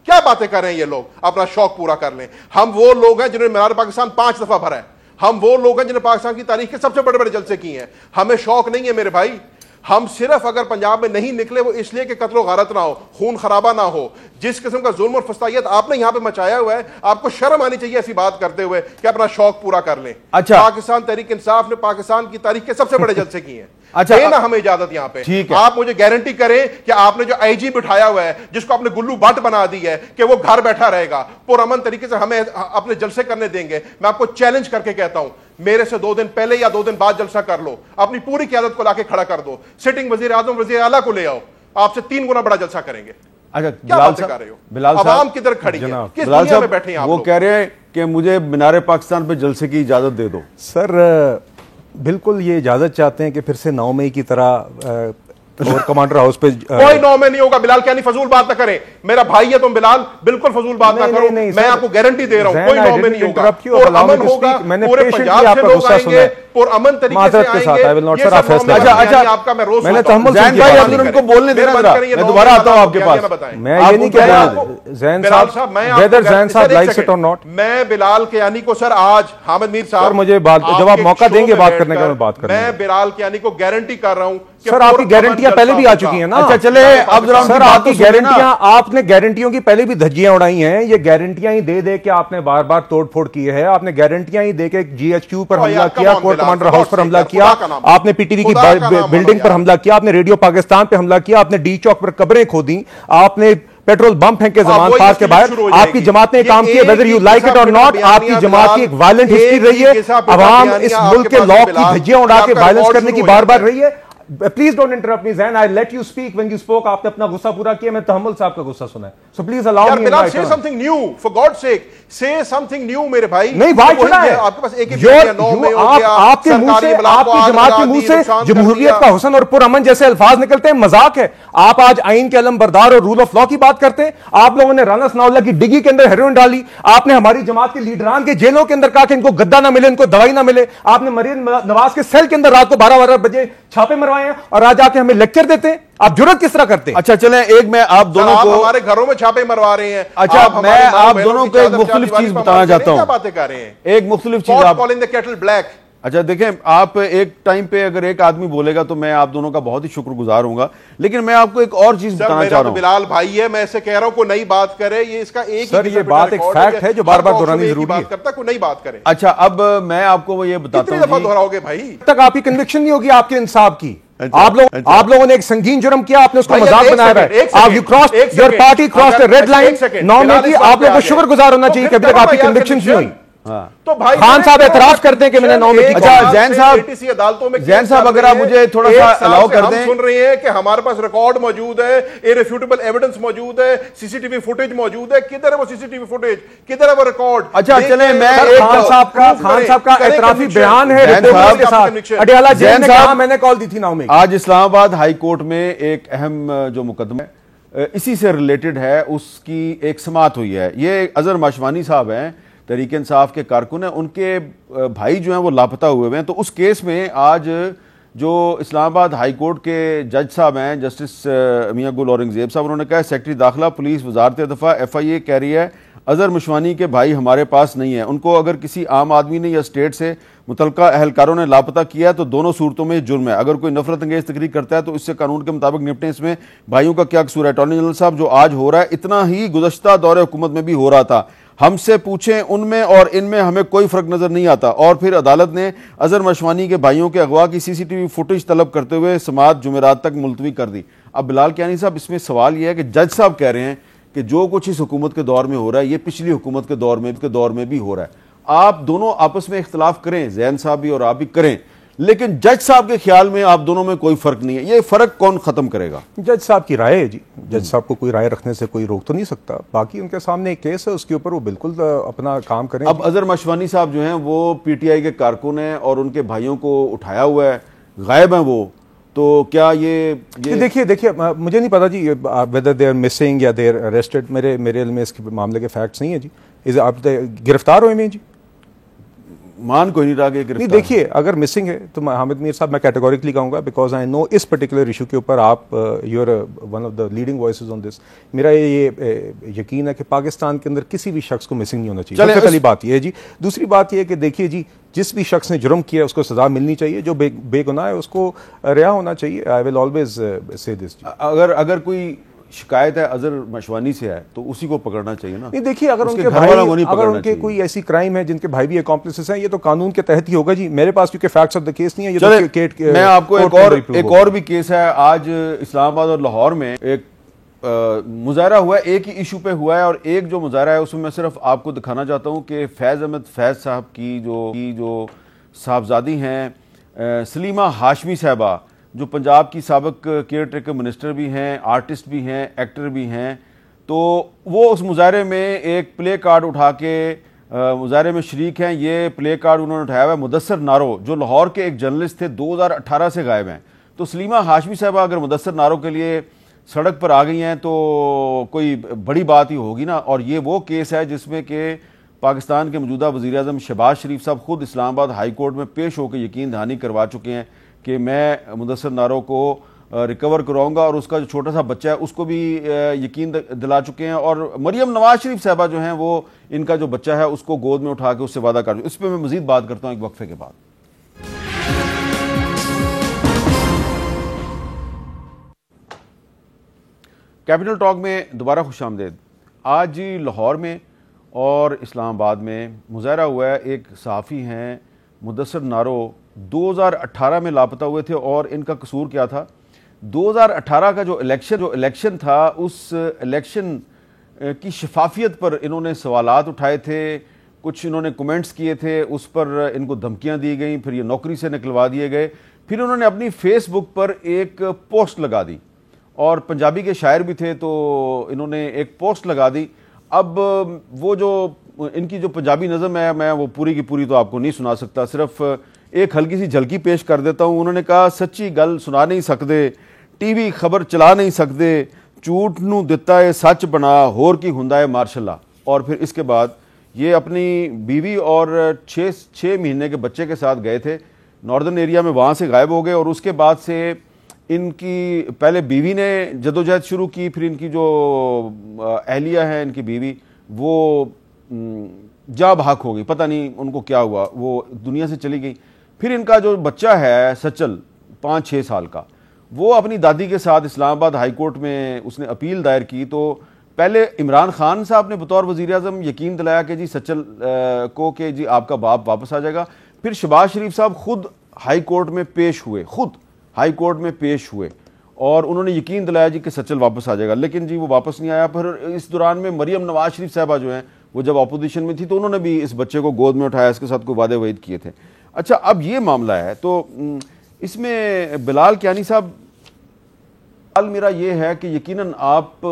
کیا باتیں کر رہے ہیں یہ لوگ, اپنا شوق پورا کر لیں. ہم وہ لوگ ہیں جنہوں نے مینار پاکستان 5 دفعہ بھرا ہے. ہم وہ لوگ ہیں جنہوں نے پاکستان کی تاریخ کے سب سے بڑے بڑے جلسے کیے ہیں. ہمیں شوق نہیں ہے میرے بھائی. ہم صرف اگر پنجاب میں نہیں نکلے وہ اس لیے کہ قتل و غارت نہ ہو, خون خرابہ نہ ہو. جس قسم کا ظلم اور فسطائیت آپ نے یہاں پہ مچایا ہوا ہے, آپ کو شرم آنی چاہیے ایسی بات کرتے ہوئے کہ اپنا شوق پورا کر لیں. پاکستان تحریک انصاف نے پاکستان کی تاریخ کے سب سے بڑے جلسے کیے ہیں. دینا ہمیں اجازت یہاں پہ. آپ مجھے گارنٹی کریں کہ آپ نے جو آئی جی بٹھایا ہوا ہے, جس کو آپ نے گلو بٹ بنا دی ہے کہ وہ گھر بیٹھا رہے گا, پرامن طریقے سے ہمیں اپنے جلسے کرنے دیں گے. میں آپ کو چیلنج کر کے کہتا ہوں, میرے سے 2 دن پہلے یا 2 دن بعد جلسہ کر لو, اپنی پوری قیادت کو لا کے کھڑا کر دو. سٹنگ وزیر اعظم وزیر اعلیٰ کو لے آؤ, آپ سے 3 گنا بڑا جلسہ کریں گے. بلال عوام کدھر کھڑی ہے, کس دنیا میں بیٹھے ہیں آپ؟ وہ کہہ رہے ہیں کہ مجھے مینار پاکستان پہ جلسے کی اجازت دے دو. سر بالکل یہ اجازت چاہتے ہیں کہ پھر سے 9 مئی کی طرح اور کمانڈر ہاؤس پہ کوئی 9 میں نہیں ہوگا. بلال کیانی فضول بات نہ کریں, میرا بھائی ہے تم بلال, بالکل فضول بات نہ کرو. میں آپ کو گارنٹی دے رہا ہوں کوئی 9 میں نہیں ہوگا. پرامن ہوگا, پورے پنجاب سے لوگ آئیں گے, پرامن طریقے سے آئیں گے. اچھا آپ کا میں روز میں نے تحمل زین بھائی اب ان کو بولنے دینا ذرا, میں دوبارہ آتا ہوں آپ کے پاس. میں یہ نہیں کہہ رہا زین صاحب, ویدر زین صاحب لائکس اٹ اور ناٹ. میں بلال کیانی کو سر آج حامد میر صاحب مجھے جب آپ موقع دیں گے بات کرنے کا میں بات کروں. میں بلال کیانی کو گارنٹی کر رہا ہوں. سر آپ کی گارنٹیاں پہلے بھی آ چکی ہیں نا. اچھا چلے اب سر آپ کی گارنٹیاں, آپ نے گارنٹیوں کی پہلے بھی دھجیاں اڑائی ہیں. یہ گارنٹیاں ہی دے دے کے آپ نے بار بار توڑ پھوڑ کی ہے. آپ نے گارنٹیاں ہی دے کے جی ایچ کیو پر حملہ کیا, کور کمانڈر ہاؤس پر حملہ کیا, آپ نے پی ٹی وی کی بلڈنگ پر حملہ کیا, آپ نے ریڈیو پاکستان پہ حملہ کیا, آپ نے ڈی چوک پر قبریں کھودیں, آپ نے پیٹرول بم پھینکے زمان پاک کے باہر. آپ کی جماعت نے کام کیا, whether you like it or not. آپ کی جماعت کی ایک وائلنٹ ہسٹری رہی ہے. عوام اس ملک کے لاء کی دھجیاں اڑا کے وائلنس کرنے کی بار بار رہی ہے. Please don't interrupt me Zain, I let you speak when you spoke. آپ نے اپنا غصہ پورا کیا, میں تحمل صاحب کا غصہ سنا ہے, so please allow me. Bilal say something new for God's sake, say something new میرے بھائی. نہیں بات چھوڑا ہے, آپ کے پاس ایک آپ کے منہ سے, آپ کی جماعت کے منہ سے جمہوریت کا حسن اور پرامن جیسے الفاظ نکلتے ہیں, مذاق ہے. آپ آج آئین کے علم بردار اور رول آف لا کی بات کرتے ہیں. آپ لوگوں نے رانا ثناء اللہ کی ڈگی کے اندر ہیروئن ڈالی. آپ نے ہماری جماعت کے لیڈران کے جیلوں کے اندر کہا کہ ان کو گدا نہ ملے, ان کو دوائی نہ ملے. آپ نے مریم نواز کے سیل کے اندر رات کو 12 بجے چھاپے مروائے ہیں, اور آج آ کے ہمیں لیکچر دیتے ہیں. آپ جرات کس طرح کرتے ہیں؟ اچھا چلیں, ایک میں آپ دونوں کو, ہمارے گھروں میں چھاپے مروا رہے ہیں. اچھا میں آپ دونوں کو ایک مختلف چیز بتانا چاہتا ہوں. کیا باتیں کر رہے ہیں, ایک مختلف چیز آپ calling the kettle black. اچھا دیکھیں, آپ ایک ٹائم پہ اگر ایک آدمی بولے گا تو میں آپ دونوں کا بہت ہی شکر گزار ہوں گا, لیکن میں آپ کو ایک اور چیز بتانا چاہ رہا ہوں. بلال بھائی ہے, میں ایسے کہہ رہا ہوں کوئی نئی بات کرے, یہ اس کا ایک سر یہ بات ایک فیکٹ ہے جو بار بار دہرانی ضروری ہے. کرتا کوئی نئی بات کرے. اچھا اب میں آپ کو یہ بتاتا ہوں, کتنی دفعہ دہراؤ گے بھائی, تک آپ کی کنوکشن نہیں ہوگی آپ کے انصاف کی. آپ لوگوں نے ایک سنگین جرم کیا, آپ نے اس کو مذاق بنایا ہے. آپ you cross, your party cross the red line. 9 مئی کی آپ لوگوں کو شکر گزار ہونا چاہیے کہ ابھی تک آپ کی کنوکشن نہیں ہوئی. تو بھائی خان صاحب اعتراف کرتے ہیں کہ میں نے 9 مئی کی. اچھا زین صاحب اگر آپ مجھے تھوڑا سا الاؤ کر دیں. سن رہے ہیں کہ ہمارے پاس ریکارڈ موجود ہے, irrefutable ایویڈنس موجود ہے, سی سی ٹی وی فوٹیج موجود ہے. کدھر ہے وہ سی سی ٹی وی فوٹیج, کدھر ہے وہ ریکارڈ؟ اچھا چلیں, میں خان صاحب کا اعترافی بیان ہے رپورٹرز کے ساتھ. اڈیالہ جیل نے کہا میں نے کال دی تھی 9 مئی. آج اسلام آباد ہائی کورٹ میں ایک اہم جو مقدمہ ہے اسی سے ریلیٹڈ ہے, اس کی ایک سماعت ہوئی ہے. یہ اظہر ماشوانی صاحب ہیں, تحریک انصاف کے کارکن ہیں, ان کے بھائی جو ہیں وہ لاپتہ ہوئے ہیں. تو اس کیس میں آج جو اسلام آباد ہائی کورٹ کے جج صاحب ہیں, جسٹس میاں گل اورنگزیب صاحب, انہوں نے کہا سیکرٹری داخلہ پولیس وزارت دفاع FIA کہہ رہی ہے اظہر مشوانی کے بھائی ہمارے پاس نہیں ہیں. ان کو اگر کسی عام آدمی نے یا اسٹیٹ سے متعلقہ اہلکاروں نے لاپتہ کیا ہے تو دونوں صورتوں میں جرم ہے. اگر کوئی نفرت انگیز تقریر کرتا ہے تو اس سے قانون کے مطابق نپٹیں. اس میں بھائیوں کا کیا قصور ہے؟ اٹارنی جنرل صاحب جو آج ہو رہا ہے اتنا ہی گزشتہ دور حکومت میں بھی ہو رہا تھا. ہم سے پوچھیں, ان میں اور ان میں ہمیں کوئی فرق نظر نہیں آتا. اور پھر عدالت نے اظہر مشوانی کے بھائیوں کے اغوا کی CCTV فوٹیج طلب کرتے ہوئے سماعت جمعرات تک ملتوی کر دی. اب بلال کیانی صاحب, اس میں سوال یہ ہے کہ جج صاحب کہہ رہے ہیں کہ جو کچھ اس حکومت کے دور میں ہو رہا ہے یہ پچھلی حکومت کے دور میں بھی ہو رہا ہے. آپ دونوں آپس میں اختلاف کریں, زین صاحب بھی اور آپ بھی کریں, لیکن جج صاحب کے خیال میں آپ دونوں میں کوئی فرق نہیں ہے. یہ فرق کون ختم کرے گا؟ جج صاحب کی رائے ہے جی. جج صاحب کو کوئی رائے رکھنے سے کوئی روک تو نہیں سکتا. باقی ان کے سامنے ایک کیس ہے, اس کے اوپر وہ بالکل اپنا کام کریں. اب اظہر مشوانی صاحب جو ہیں وہ PTI کے کارکن ہیں اور ان کے بھائیوں کو اٹھایا ہوا ہے, غائب ہیں وہ, تو کیا یہ دیکھیے مجھے نہیں پتا جی whether they are missing یا they are arrested. میرے علم میں اس کے معاملے کے فیکٹس نہیں ہیں جی. آپ گرفتار ہوئے ہیں جی؟ مان کوئی نہیں رہا کہ نہیں. دیکھیے اگر مسنگ ہے تو حامد میر صاحب میں کیٹیگوریکلی کہوں گا, بیکاز آئی نو اس پرٹیکولر ایشو کے اوپر آپ you are one of the leading voices on this. میرا یہ یقین ہے کہ پاکستان کے اندر کسی بھی شخص کو مسنگ نہیں ہونا چاہیے. سب سے پہلی بات یہ ہے جی. دوسری بات یہ ہے کہ دیکھیے جی, جس بھی شخص نے جرم کیا اس کو سزا ملنی چاہیے, جو بے گناہ ہے اس کو رہا ہونا چاہیے. آئی ول آلویز سے دس. اگر کوئی شکایت ہے اظہر مشوانی سے ہے تو اسی کو پکڑنا چاہیے نا. نہیں دیکھیے, اگر ان کے بھائی, اگر ان کے کوئی ایسی کرائم ہے جن کے بھائی بھی اکمپلسز ہیں, یہ تو قانون کے تحت ہی ہوگا جی. میرے پاس کیونکہ فیکٹس آف دا کیس نہیں ہے. میں آپ کو ایک اور بھی کیس ہے. آج اسلام آباد اور لاہور میں ایک مظاہرہ ہوا ہے, ایک ہی ایشو پہ ہوا ہے, اور ایک جو مظاہرہ ہے اس میں صرف آپ کو دکھانا چاہتا ہوں کہ فیض احمد فیض صاحب کی جو صاحبزادی ہیں سلیمہ ہاشمی صاحبہ, جو پنجاب کی سابق کیئر ٹیکر منسٹر بھی ہیں, آرٹسٹ بھی ہیں, ایکٹر بھی ہیں, تو وہ اس مظاہرے میں ایک پلے کارڈ اٹھا کے مظاہرے میں شریک ہیں. یہ پلے کارڈ انہوں نے اٹھایا ہوا ہے مدثر نارو, جو لاہور کے ایک جرنلسٹ تھے, 2018 سے غائب ہیں. تو سلیمہ ہاشمی صاحبہ اگر مدثر نارو کے لیے سڑک پر آ گئی ہیں تو کوئی بڑی بات ہی ہوگی نا. اور یہ وہ کیس ہے جس میں کہ پاکستان کے موجودہ وزیر اعظم شہباز شریف صاحب خود اسلام آباد ہائی کورٹ میں پیش ہو کے یقین دہانی کروا چکے ہیں کہ میں مدثر نارو کو ریکور کراؤں گا, اور اس کا جو چھوٹا سا بچہ ہے اس کو بھی یقین دلا چکے ہیں. اور مریم نواز شریف صاحبہ جو ہیں وہ ان کا جو بچہ ہے اس کو گود میں اٹھا کے اس سے وعدہ کر. اس پہ میں مزید بات کرتا ہوں ایک وقفے کے بعد. کیپٹل ٹاک میں دوبارہ خوش آمدید. آج لاہور میں اور اسلام آباد میں مظاہرہ ہوا ہے. ایک صحافی ہیں مدثر نارو, 2018 میں لاپتہ ہوئے تھے, اور ان کا قصور کیا تھا؟ 2018 کا جو الیکشن تھا, اس الیکشن کی شفافیت پر انہوں نے سوالات اٹھائے تھے, کچھ انہوں نے کمنٹس کیے تھے, اس پر ان کو دھمکیاں دی گئیں, پھر یہ نوکری سے نکلوا دیے گئے. پھر انہوں نے اپنی فیس بک پر ایک پوسٹ لگا دی، اور پنجابی کے شاعر بھی تھے تو انہوں نے ایک پوسٹ لگا دی. اب وہ جو ان کی جو پنجابی نظم ہے میں وہ پوری کی پوری تو آپ کو نہیں سنا سکتا، صرف ایک ہلکی سی جھلکی پیش کر دیتا ہوں. انہوں نے کہا سچی گل سنا نہیں سکتے، ٹی وی خبر چلا نہیں سکتے، جھوٹ نو دتا ہے سچ بنا، ہور کی ہوندا ہے ماشاء اللہ. اور پھر اس کے بعد یہ اپنی بیوی اور 6 مہینے کے بچے کے ساتھ گئے تھے ناردرن ایریا میں، وہاں سے غائب ہو گئے. اور اس کے بعد سے ان کی پہلے بیوی نے جدوجہد شروع کی، پھر ان کی جو اہلیہ ہے ان کی بیوی وہ جا بحق ہو گئی، پتہ نہیں ان کو کیا ہوا، وہ دنیا سے چلی گئی. پھر ان کا جو بچہ ہے سچل 5-6 سال کا، وہ اپنی دادی کے ساتھ اسلام آباد ہائی کورٹ میں اس نے اپیل دائر کی. تو پہلے عمران خان صاحب نے بطور وزیر اعظم یقین دلایا کہ جی سچل کو کہ جی آپ کا باپ واپس آ جائے گا. پھر شہباز شریف صاحب خود ہائی کورٹ میں پیش ہوئے اور انہوں نے یقین دلایا جی کہ سچل واپس آ جائے گا، لیکن جی وہ واپس نہیں آیا. پھر اس دوران میں مریم نواز شریف صاحبہ جو ہیں وہ جب اپوزیشن میں تھی تو انہوں نے بھی اس بچے کو گود میں اٹھایا، اس کے ساتھ کوئی وعدے وعید کیے تھے. اچھا اب یہ معاملہ ہے تو اس میں بلال کیانی صاحب، سوال میرا یہ ہے کہ یقیناً آپ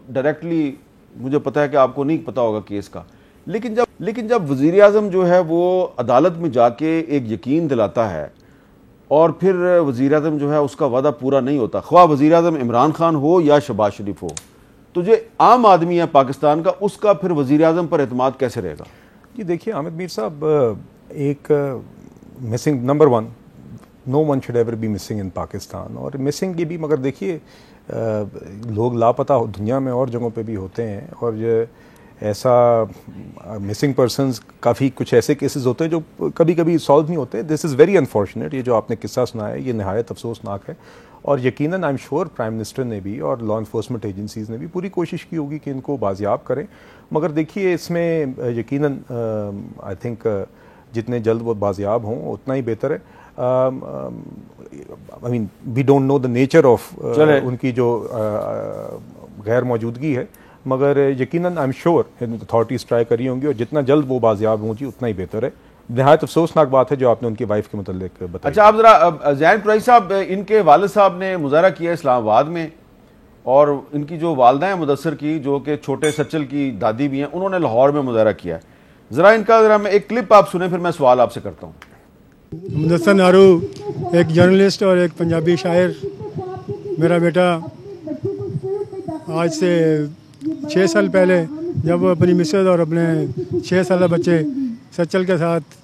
ڈائریکٹلی، مجھے پتہ ہے کہ آپ کو نہیں پتہ ہوگا کیس کا، لیکن جب وزیر اعظم جو ہے وہ عدالت میں جا کے ایک یقین دلاتا ہے اور پھر وزیر اعظم جو ہے اس کا وعدہ پورا نہیں ہوتا، خواہ وزیر اعظم عمران خان ہو یا شہباز شریف ہو، تو جو عام آدمی ہے پاکستان کا، اس کا پھر وزیر اعظم پر اعتماد کیسے رہے گا؟ جی دیکھیے حامد میر صاحب، ایک missing number 1، no one should ever be missing in Pakistan. اور مسنگ کی بھی، مگر دیکھیے لوگ لاپتہ دنیا میں اور جگہوں پہ بھی ہوتے ہیں، اور ایسا مسنگ پرسنز کافی کچھ ایسے کیسز ہوتے ہیں جو کبھی کبھی سالو نہیں ہوتے. دس از ویری انفارچونیٹ، یہ جو آپ نے قصہ سنایا ہے یہ نہایت افسوسناک ہے. اور یقیناً I am sure prime minister نے بھی اور لا انفورسمنٹ ایجنسیز نے بھی پوری کوشش کی ہوگی کہ ان کو بازیاب کریں. مگر دیکھیے اس میں یقیناً آئی تھنک جتنے جلد وہ بازیاب ہوں اتنا ہی بہتر ہے. I mean we don't know the nature of ان کی جو غیر موجودگی ہے، مگر یقیناً I am sure authorities try کری ہوں گی، اور جتنا جلد وہ بازیاب ہوں گی اتنا ہی بہتر ہے. نہایت افسوسناک بات ہے جو آپ نے ان کی وائف کے متعلق بتایا. اچھا آپ ذرا زین قریشی صاحب، ان کے والد صاحب نے مظاہرہ کیا اسلام آباد میں، اور ان کی جو والدہ ہیں مدثر کی، جو کہ چھوٹے سچل کی دادی بھی ہیں، انہوں نے لاہور میں مظاہرہ کیا ہے. ذرا ان کا میں ایک کلپ آپ سنیں، پھر میں سوال آپ سے کرتا ہوں. مدثر نارو ایک جرنلسٹ اور ایک پنجابی شاعر. میرا بیٹا آج سے 6 سال پہلے جب وہ اپنی مسز اور اپنے 6 سالہ بچے سچل کے ساتھ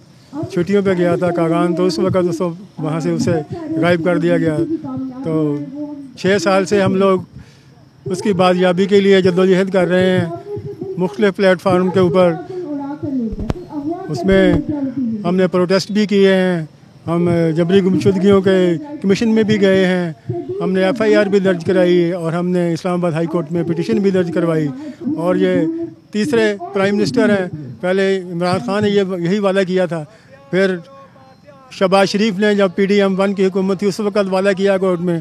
چھٹیوں پہ گیا تھا کاغان، تو اس وقت اس کو وہاں سے اسے غائب کر دیا گیا. تو 6 سال سے ہم لوگ اس کی بازیابی کے لیے جدوجہد کر رہے ہیں مختلف پلیٹ فارم کے اوپر. اس میں ہم نے پروٹیسٹ بھی کیے ہیں، ہم جبری گمشدگیوں کے کمیشن میں بھی گئے ہیں، ہم نے FIR بھی درج کرائی، اور ہم نے اسلام آباد ہائی کورٹ میں پٹیشن بھی درج کروائی. اور یہ تیسرے پرائم منسٹر ہیں. پہلے عمران خان نے یہی وعدہ کیا تھا، پھر شہباز شریف نے جب PDM 1 کی حکومت تھی اس وقت وعدہ کیا کورٹ میں،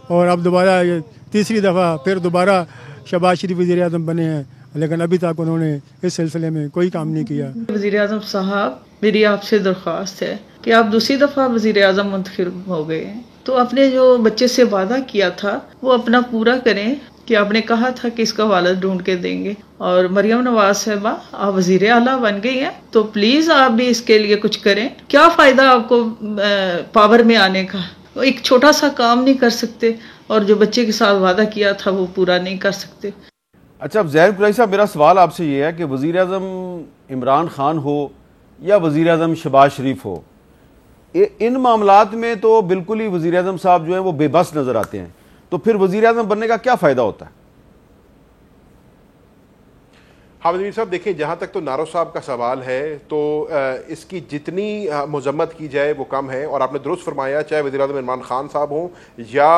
اور اب دوبارہ یہ تیسری دفعہ پھر دوبارہ شہباز شریف وزیر اعظم بنے ہیں، لیکن ابھی تک انہوں نے اس سلسلے میں کوئی کام نہیں کیا. وزیر اعظم صاحب، میری آپ سے درخواست ہے کہ آپ دوسری دفعہ وزیر اعظم منتخب ہو گئے ہیں تو اپنے جو بچے سے وعدہ کیا تھا وہ اپنا پورا کریں، کہ آپ نے کہا تھا کہ اس کا والد ڈھونڈ کے دیں گے. اور مریم نواز صاحبہ، آپ وزیر اعلیٰ بن گئی ہیں تو پلیز آپ بھی اس کے لیے کچھ کریں. کیا فائدہ آپ کو پاور میں آنے کا؟ ایک چھوٹا سا کام نہیں کر سکتے، اور جو بچے کے ساتھ وعدہ کیا تھا وہ پورا نہیں کر سکتے. اچھا اب زین قریشی صاحب، میرا سوال آپ سے یہ ہے کہ وزیر اعظم عمران خان ہو یا وزیر اعظم شہباز شریف ہو، ان معاملات میں تو بالکل ہی وزیر اعظم صاحب جو ہیں وہ بے بس نظر آتے ہیں، تو پھر وزیر اعظم بننے کا کیا فائدہ ہوتا ہے؟ حامد میر صاحب دیکھیں، جہاں تک تو نارو صاحب کا سوال ہے تو اس کی جتنی مذمت کی جائے وہ کم ہے. اور آپ نے درست فرمایا، چاہے وزیر اعظم عمران خان صاحب ہوں یا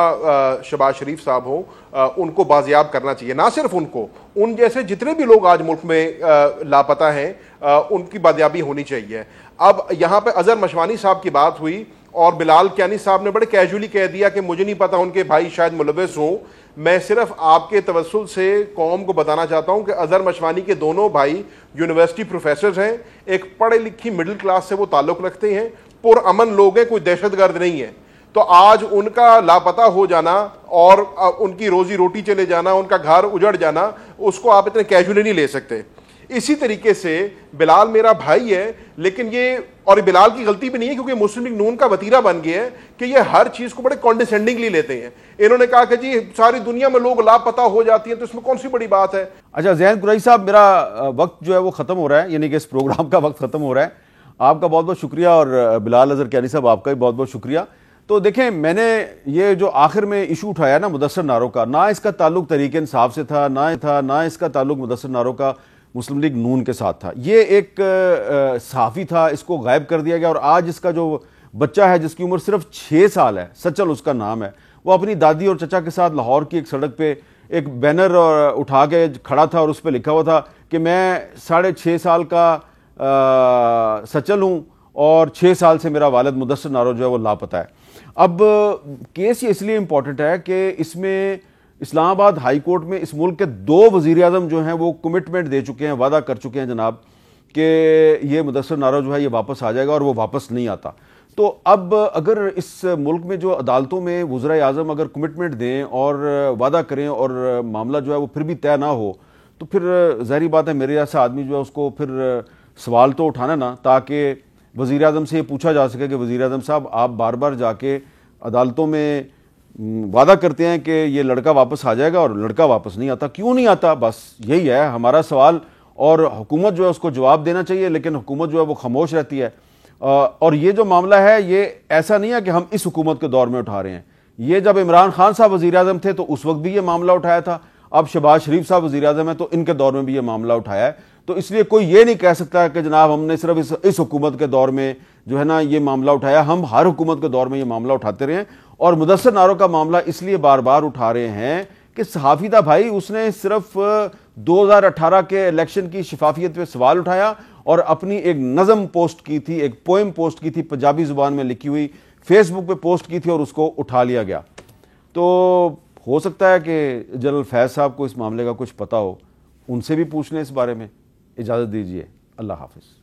شہباز شریف صاحب ہوں، ان کو بازیاب کرنا چاہیے. نہ صرف ان کو، ان جیسے جتنے بھی لوگ آج ملک میں لاپتہ ہیں ان کی بازیابی ہونی چاہیے. اب یہاں پہ اظہر مشوانی صاحب کی بات ہوئی اور بلال کیانی صاحب نے بڑے کیجولی کہہ دیا کہ مجھے نہیں پتا ان کے بھائی شاید ملوث ہوں. میں صرف آپ کے توسل سے قوم کو بتانا چاہتا ہوں کہ اظہر مشوانی کے دونوں بھائی یونیورسٹی پروفیسرز ہیں، ایک پڑھے لکھی مڈل کلاس سے وہ تعلق رکھتے ہیں، پر امن لوگ ہیں، کوئی دہشت گرد نہیں ہے. تو آج ان کا لاپتہ ہو جانا اور ان کی روزی روٹی چلے جانا, ان کا گھر اجڑ جانا, اس کو آپ اتنے کیجولی نہیں لے سکتے. اسی طریقے سے بلال میرا بھائی ہے, لیکن یہ, اور بلال کی غلطی بھی نہیں ہے کیونکہ مسلم لیگ نون کا وتیرہ بن گیا ہے کہ یہ ہر چیز کو بڑے کانڈیسینڈنگلی لیتے ہیں. انہوں نے کہا کہ جی ساری دنیا میں لوگ لاپتہ ہو جاتی ہیں تو اس میں کون سی بڑی بات ہے. اچھا زین قریشی صاحب, میرا وقت جو ہے وہ ختم ہو رہا ہے, یعنی کہ اس پروگرام کا وقت ختم ہو رہا ہے. آپ کا بہت بہت شکریہ, اور بلال اظہر کیانی صاحب آپ کا بھی بہت بہت شکریہ. تو دیکھیں, میں نے یہ جو آخر میں ایشو اٹھایا نا مدثر نارو کا, نہ اس کا تعلق تحریک انصاف سے تھا, نہ اس کا تعلق مدثر نارو کا مسلم لیگ نون کے ساتھ تھا. یہ ایک صحافی تھا, اس کو غائب کر دیا گیا, اور آج اس کا جو بچہ ہے جس کی عمر صرف 6 سال ہے, سچل اس کا نام ہے, وہ اپنی دادی اور چچا کے ساتھ لاہور کی ایک سڑک پہ ایک بینر اٹھا کے کھڑا تھا, اور اس پہ لکھا ہوا تھا کہ میں 6.5 سال کا سچل ہوں اور 6 سال سے میرا والد مدثر نارو جو ہے وہ لاپتہ ہے. اب کیس یہ اس لیے امپورٹنٹ ہے کہ اس میں اسلام آباد ہائی کورٹ میں اس ملک کے 2 وزیر اعظم جو ہیں وہ کمٹمنٹ دے چکے ہیں, وعدہ کر چکے ہیں جناب کہ یہ مدثر نارو جو ہے یہ واپس آ جائے گا, اور وہ واپس نہیں آتا. تو اب اگر اس ملک میں جو عدالتوں میں وزرائے اعظم اگر کمٹمنٹ دیں اور وعدہ کریں اور معاملہ جو ہے وہ پھر بھی طے نہ ہو, تو پھر ظاہری بات ہے میرے جیسا آدمی جو ہے اس کو پھر سوال تو اٹھانا نا, تاکہ وزیر اعظم سے یہ پوچھا جا سکے کہ وزیر اعظم صاحب آپ بار بار جا کے عدالتوں میں وعدہ کرتے ہیں کہ یہ لڑکا واپس آ جائے گا اور لڑکا واپس نہیں آتا, کیوں نہیں آتا؟ بس یہی ہے ہمارا سوال, اور حکومت جو ہے اس کو جواب دینا چاہیے, لیکن حکومت جو ہے وہ خاموش رہتی ہے. اور یہ جو معاملہ ہے یہ ایسا نہیں ہے کہ ہم اس حکومت کے دور میں اٹھا رہے ہیں, یہ جب عمران خان صاحب وزیر اعظم تھے تو اس وقت بھی یہ معاملہ اٹھایا تھا, اب شہباز شریف صاحب وزیر اعظم ہیں تو ان کے دور میں بھی یہ معاملہ اٹھایا ہے. تو اس لیے کوئی یہ نہیں کہہ سکتا کہ جناب ہم نے صرف اس حکومت کے دور میں جو ہے نا یہ معاملہ اٹھایا, ہم ہر حکومت کے دور میں یہ معاملہ اٹھاتے رہے ہیں. اور مدثر نارو کا معاملہ اس لیے بار بار اٹھا رہے ہیں کہ صحافی تھا بھائی, اس نے صرف 2018 کے الیکشن کی شفافیت پہ سوال اٹھایا اور اپنی ایک نظم پوسٹ کی تھی, ایک پوئم پوسٹ کی تھی پنجابی زبان میں لکھی ہوئی, فیس بک پہ پوسٹ کی تھی اور اس کو اٹھا لیا گیا. تو ہو سکتا ہے کہ جنرل فیض صاحب کو اس معاملے کا کچھ پتہ ہو, ان سے بھی پوچھ لیں اس بارے میں. اجازت دیجیے, اللہ حافظ.